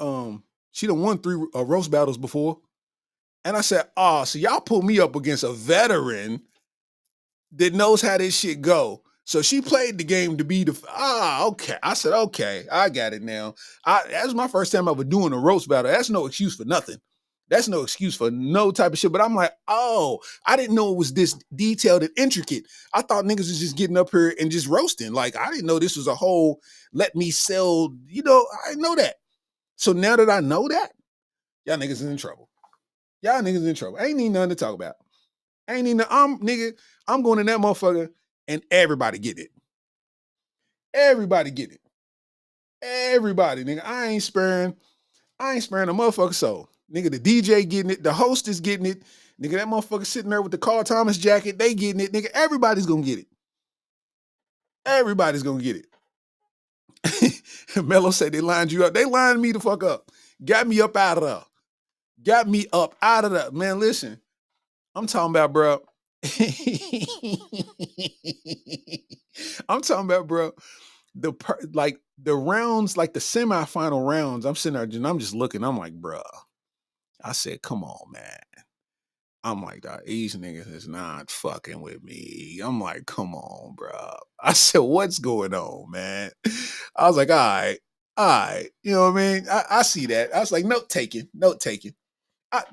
3 roast battles before. And I said, so y'all pull me up against a veteran that knows how this shit go. So she played the game to be okay. I said, okay, I got it now. That was my first time ever doing a roast battle. That's no excuse for nothing. That's no excuse for no type of shit. But I'm like, I didn't know it was this detailed and intricate. I thought niggas was just getting up here and just roasting. Like, I didn't know this was a whole let me sell, I didn't know that. So now that I know that, y'all niggas is in trouble. Y'all niggas is in trouble. Ain't need nothing to talk about. I'm going in that motherfucker and everybody get it. Everybody get it. Everybody, nigga. I ain't sparing a motherfucker soul. Nigga, the DJ getting it, the host is getting it. Nigga, that motherfucker sitting there with the Carl Thomas jacket, they getting it. Nigga, everybody's gonna get it. Everybody's gonna get it. Mello said they lined you up. They lined me the fuck up. Got me up out of there. Got me up out of there. Man, listen. I'm talking about, bro. I'm talking about, bro. The rounds, like the semifinal rounds. I'm sitting there and I'm just looking. I'm like, bro. I said, come on, man. I'm like, these niggas is not fucking with me. I'm like, come on, bro. I said, what's going on, man? I was like, all right. You know what I mean? I see that. I was like, note taking. I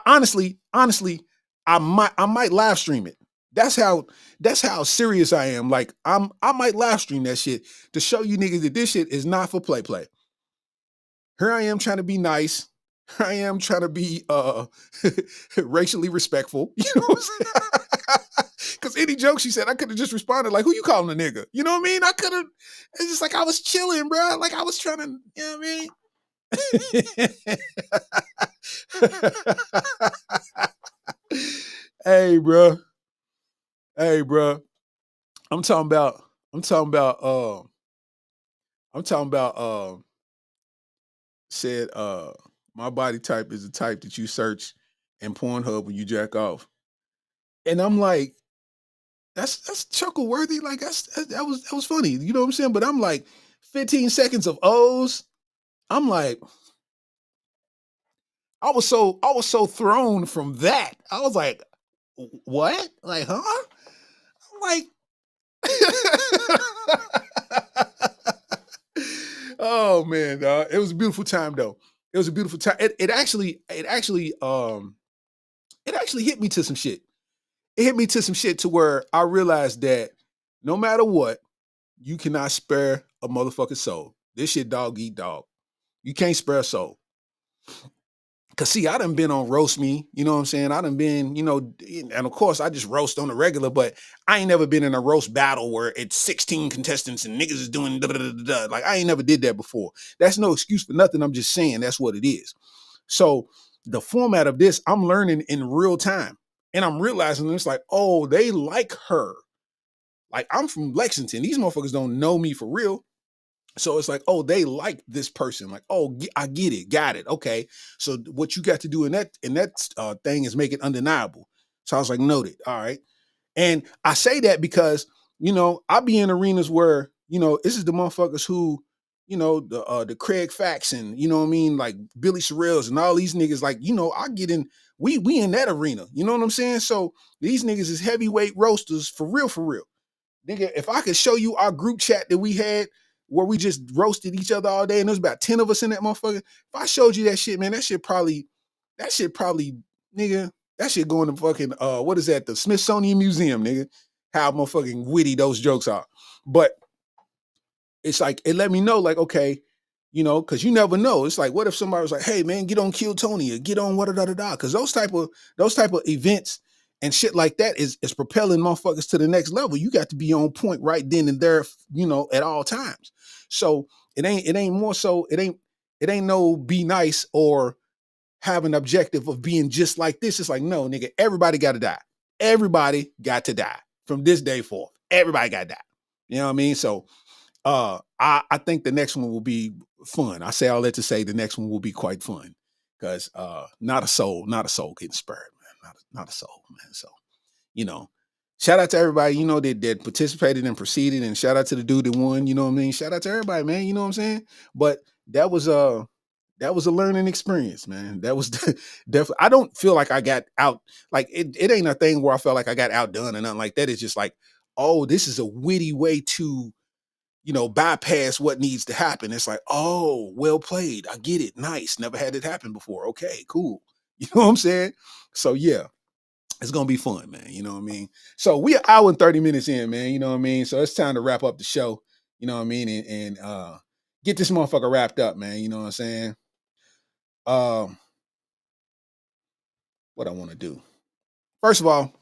honestly, I might live stream it. That's how serious I am. Like, I might live stream that shit to show you niggas that this shit is not for play. Here I am trying to be nice. Here I am trying to be racially respectful. You know what I'm saying? Because any joke she said, I could have just responded like, who you calling a nigga? You know what I mean? I could have, it's just like I was chilling, bro. Like I was trying to, you know what I mean? Hey, bro. I'm talking about said my body type is the type that you search in Pornhub when you jack off. And I'm like, that's chuckle worthy. Like that was funny. You know what I'm saying? But I'm like 15 seconds of O's. I'm like, I was so thrown from that. I was like, what? Like, huh? I'm like, oh man, dog. It was a beautiful time though. It was a beautiful time. It actually hit me to some shit. It hit me to some shit to where I realized that no matter what, you cannot spare a motherfucking soul. This shit dog eat dog. You can't spare a soul. Cause see, I done been on roast me, you know what I'm saying? I done been, and of course I just roast on the regular, but I ain't never been in a roast battle where it's 16 contestants and niggas is doing da-da-da-da-da. Like I ain't never did that before. That's no excuse for nothing. I'm just saying that's what it is. So the format of this, I'm learning in real time. And I'm realizing it's like, oh, they like her. Like I'm from Lexington. These motherfuckers don't know me for real. So it's like, oh, they like this person. Like, oh, I get it, got it. Okay. So what you got to do in that thing is make it undeniable. So I was like, noted. All right. And I say that because, I be in arenas where, this is the motherfuckers who, the Craig Faxon, you know what I mean? Like Billy Sorrells and all these niggas, like, I get in, we in that arena. You know what I'm saying? So these niggas is heavyweight roasters for real, for real. Nigga, if I could show you our group chat that we had where we just roasted each other all day and there's about 10 of us in that motherfucker. If I showed you that shit, man, that shit probably, nigga, that shit going to fucking, what is that? The Smithsonian Museum, nigga. How motherfucking witty those jokes are. But it's like, it let me know, like, okay, cause you never know. It's like, what if somebody was like, hey man, get on Kill Tony or get on what-da-da-da-da. Cause those type of events and shit like that is propelling motherfuckers to the next level. You got to be on point right then and there, at all times. So it ain't more so, it ain't no be nice or have an objective of being just like this. It's like, no, nigga, everybody got to die. Everybody got to die from this day forth. Everybody got to die. You know what I mean? So I think the next one will be fun. I say all that to say the next one will be quite fun because not a soul getting spurred, man. Not a soul, man. So, shout out to everybody, that participated and proceeded, and shout out to the dude that won, you know what I mean? Shout out to everybody, man, you know what I'm saying? But that was a learning experience, man. That was definitely, I don't feel like I got out, like it ain't a thing where I felt like I got outdone or nothing like that. It's just like, oh, this is a witty way to, bypass what needs to happen. It's like, oh, well played. I get it. Nice. Never had it happen before. Okay, cool. You know what I'm saying? So yeah, it's going to be fun, man. You know what I mean? So we are hour and 30 minutes in, man. You know what I mean? So it's time to wrap up the show. You know what I mean? And get this motherfucker wrapped up, man. You know what I'm saying? What I want to do. First of all,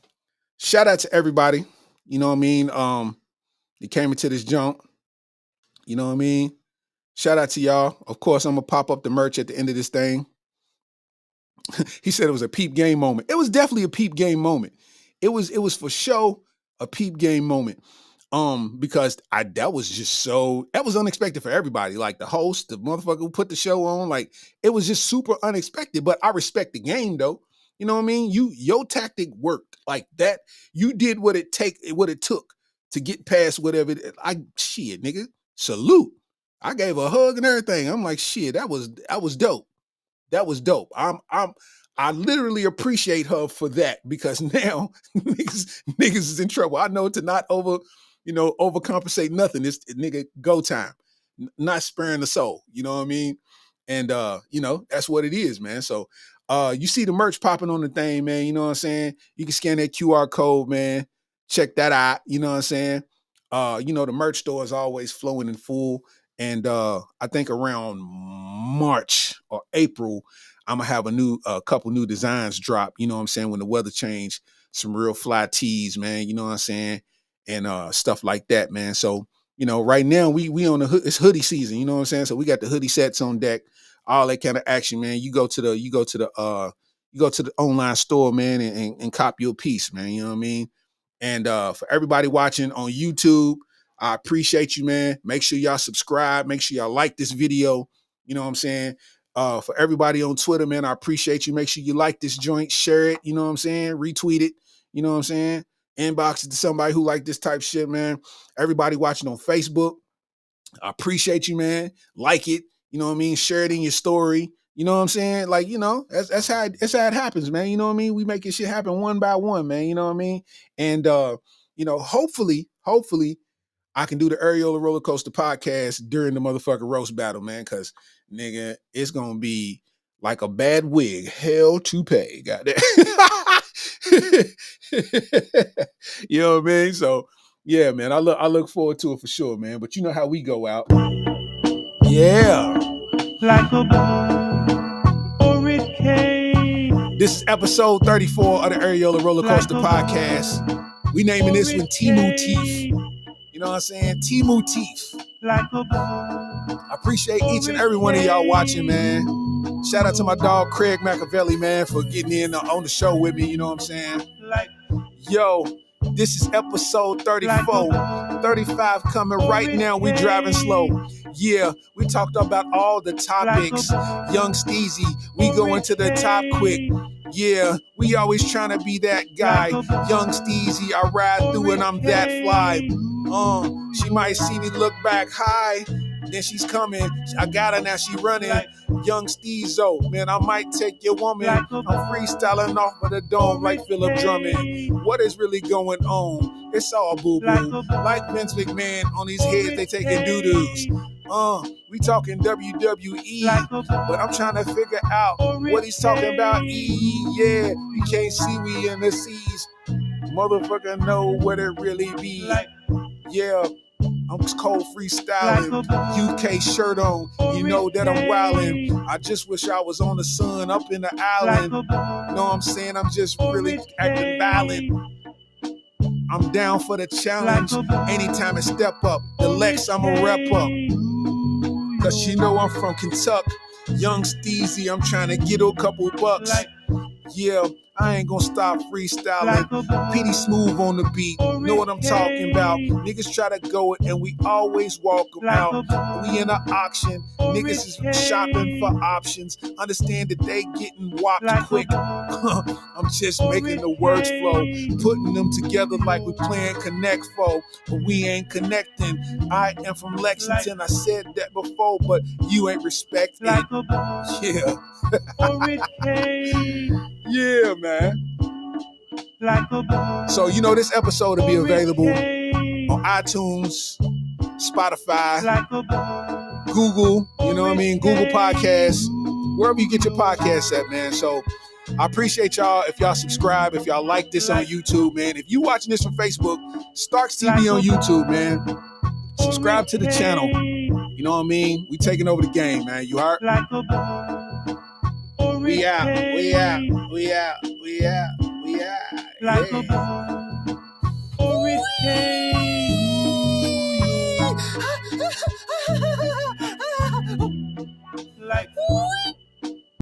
shout out to everybody. You know what I mean? They came into this junk. You know what I mean? Shout out to y'all. Of course, I'm gonna pop up the merch at the end of this thing. He said it was a peep game moment. It was definitely a peep game moment. It was for sure a peep game moment. Because that was unexpected for everybody. Like the host, the motherfucker who put the show on, like it was just super unexpected. But I respect the game though. You know what I mean? Your tactic worked like that. You did what it took to get past whatever. Shit, nigga, salute. I gave a hug and everything. I'm like, shit, that was dope. That was dope. I literally appreciate her for that because now niggas is in trouble. I know to not overcompensate nothing. It's nigga go time, not sparing the soul. You know what I mean? And that's what it is, man. So you see the merch popping on the thing, man. You know what I'm saying? You can scan that QR code, man. Check that out. You know what I'm saying? The merch store is always flowing in full. And I think around March or April, I'm gonna have a couple new designs drop. You know what I'm saying? When the weather change, some real fly tees, man. You know what I'm saying? And stuff like that, man. So right now we on it's hoodie season. You know what I'm saying? So we got the hoodie sets on deck, all that kind of action, man. You go to the online store, man, and cop your piece, man. You know what I mean? And for everybody watching on YouTube, I appreciate you, man. Make sure y'all subscribe. Make sure y'all like this video. You know what I'm saying? For everybody on Twitter, man, I appreciate you. Make sure you like this joint, share it. You know what I'm saying? Retweet it. You know what I'm saying? Inbox it to somebody who like this type shit, man. Everybody watching on Facebook, I appreciate you, man. Like it. You know what I mean? Share it in your story. You know what I'm saying? Like, that's how it happens, man. You know what I mean? We making shit happen one by one, man. You know what I mean? And hopefully, I can do the Areola Roller Coaster podcast during the motherfucking roast battle, man, because, nigga, it's going to be like a bad wig. Hell to pay. Goddamn. You know what I mean? So, yeah, man, I look forward to it for sure, man. But you know how we go out. Yeah. Like a hurricane. This is episode 34 of the Areola Roller Coaster podcast. We naming this one Temu Teeth. You know what I'm saying? Temu Teeth. I appreciate each and every one of y'all watching, man. Shout out to my dog Craig Machiavelli, man, for getting in on the show with me. You know what I'm saying? Yo, this is episode 34. 35 coming right now. We driving slow. Yeah, we talked about all the topics. Young Steezy, we go into the top quick. Yeah, we always trying to be that guy. Young Steezy, I ride through and I'm that fly. She might see me look back high. Then she's coming. I got her now. She running. Young Steezo, man, I might take your woman. I'm freestyling off of the dome like Philip Drummond. What is really going on? It's all boo-boo. Like Vince McMahon on these heads, they taking doo-doos. We talking WWE, but I'm trying to figure out what he's talking about. Yeah, you can't see we in the seas. Motherfucker know what it really be. Yeah, I'm cold freestyling, UK shirt on, you know that I'm wildin'. I just wish I was on the sun up in the island. You know what I'm saying? I'm just really acting violent. I'm down for the challenge. Anytime I step up, the Lex, I'm a rep up. Cause you know I'm from Kentucky. Young Steezy, I'm trying to get a couple bucks. Yeah, I ain't gonna stop freestyling. PD Smooth on the beat, know what I'm talking about. Niggas try to go it and we always walk them out. We in an auction, niggas is shopping for options. Understand that they getting whopped quick. I'm just making the words flow, putting them together like we playing Connect Foe, but we ain't connecting. I am from Lexington, I said that before, but you ain't respecting. Yeah. Yeah, man. So, this episode will be available on iTunes, Spotify, Google, you know what I mean? Google Podcasts, wherever you get your podcasts at, man. So, I appreciate y'all if y'all subscribe, if y'all like this on YouTube, man. If you watching this from Facebook, Starks TV on YouTube, man. Subscribe to the channel. You know what I mean? We taking over the game, man. You heard? We out. Yeah.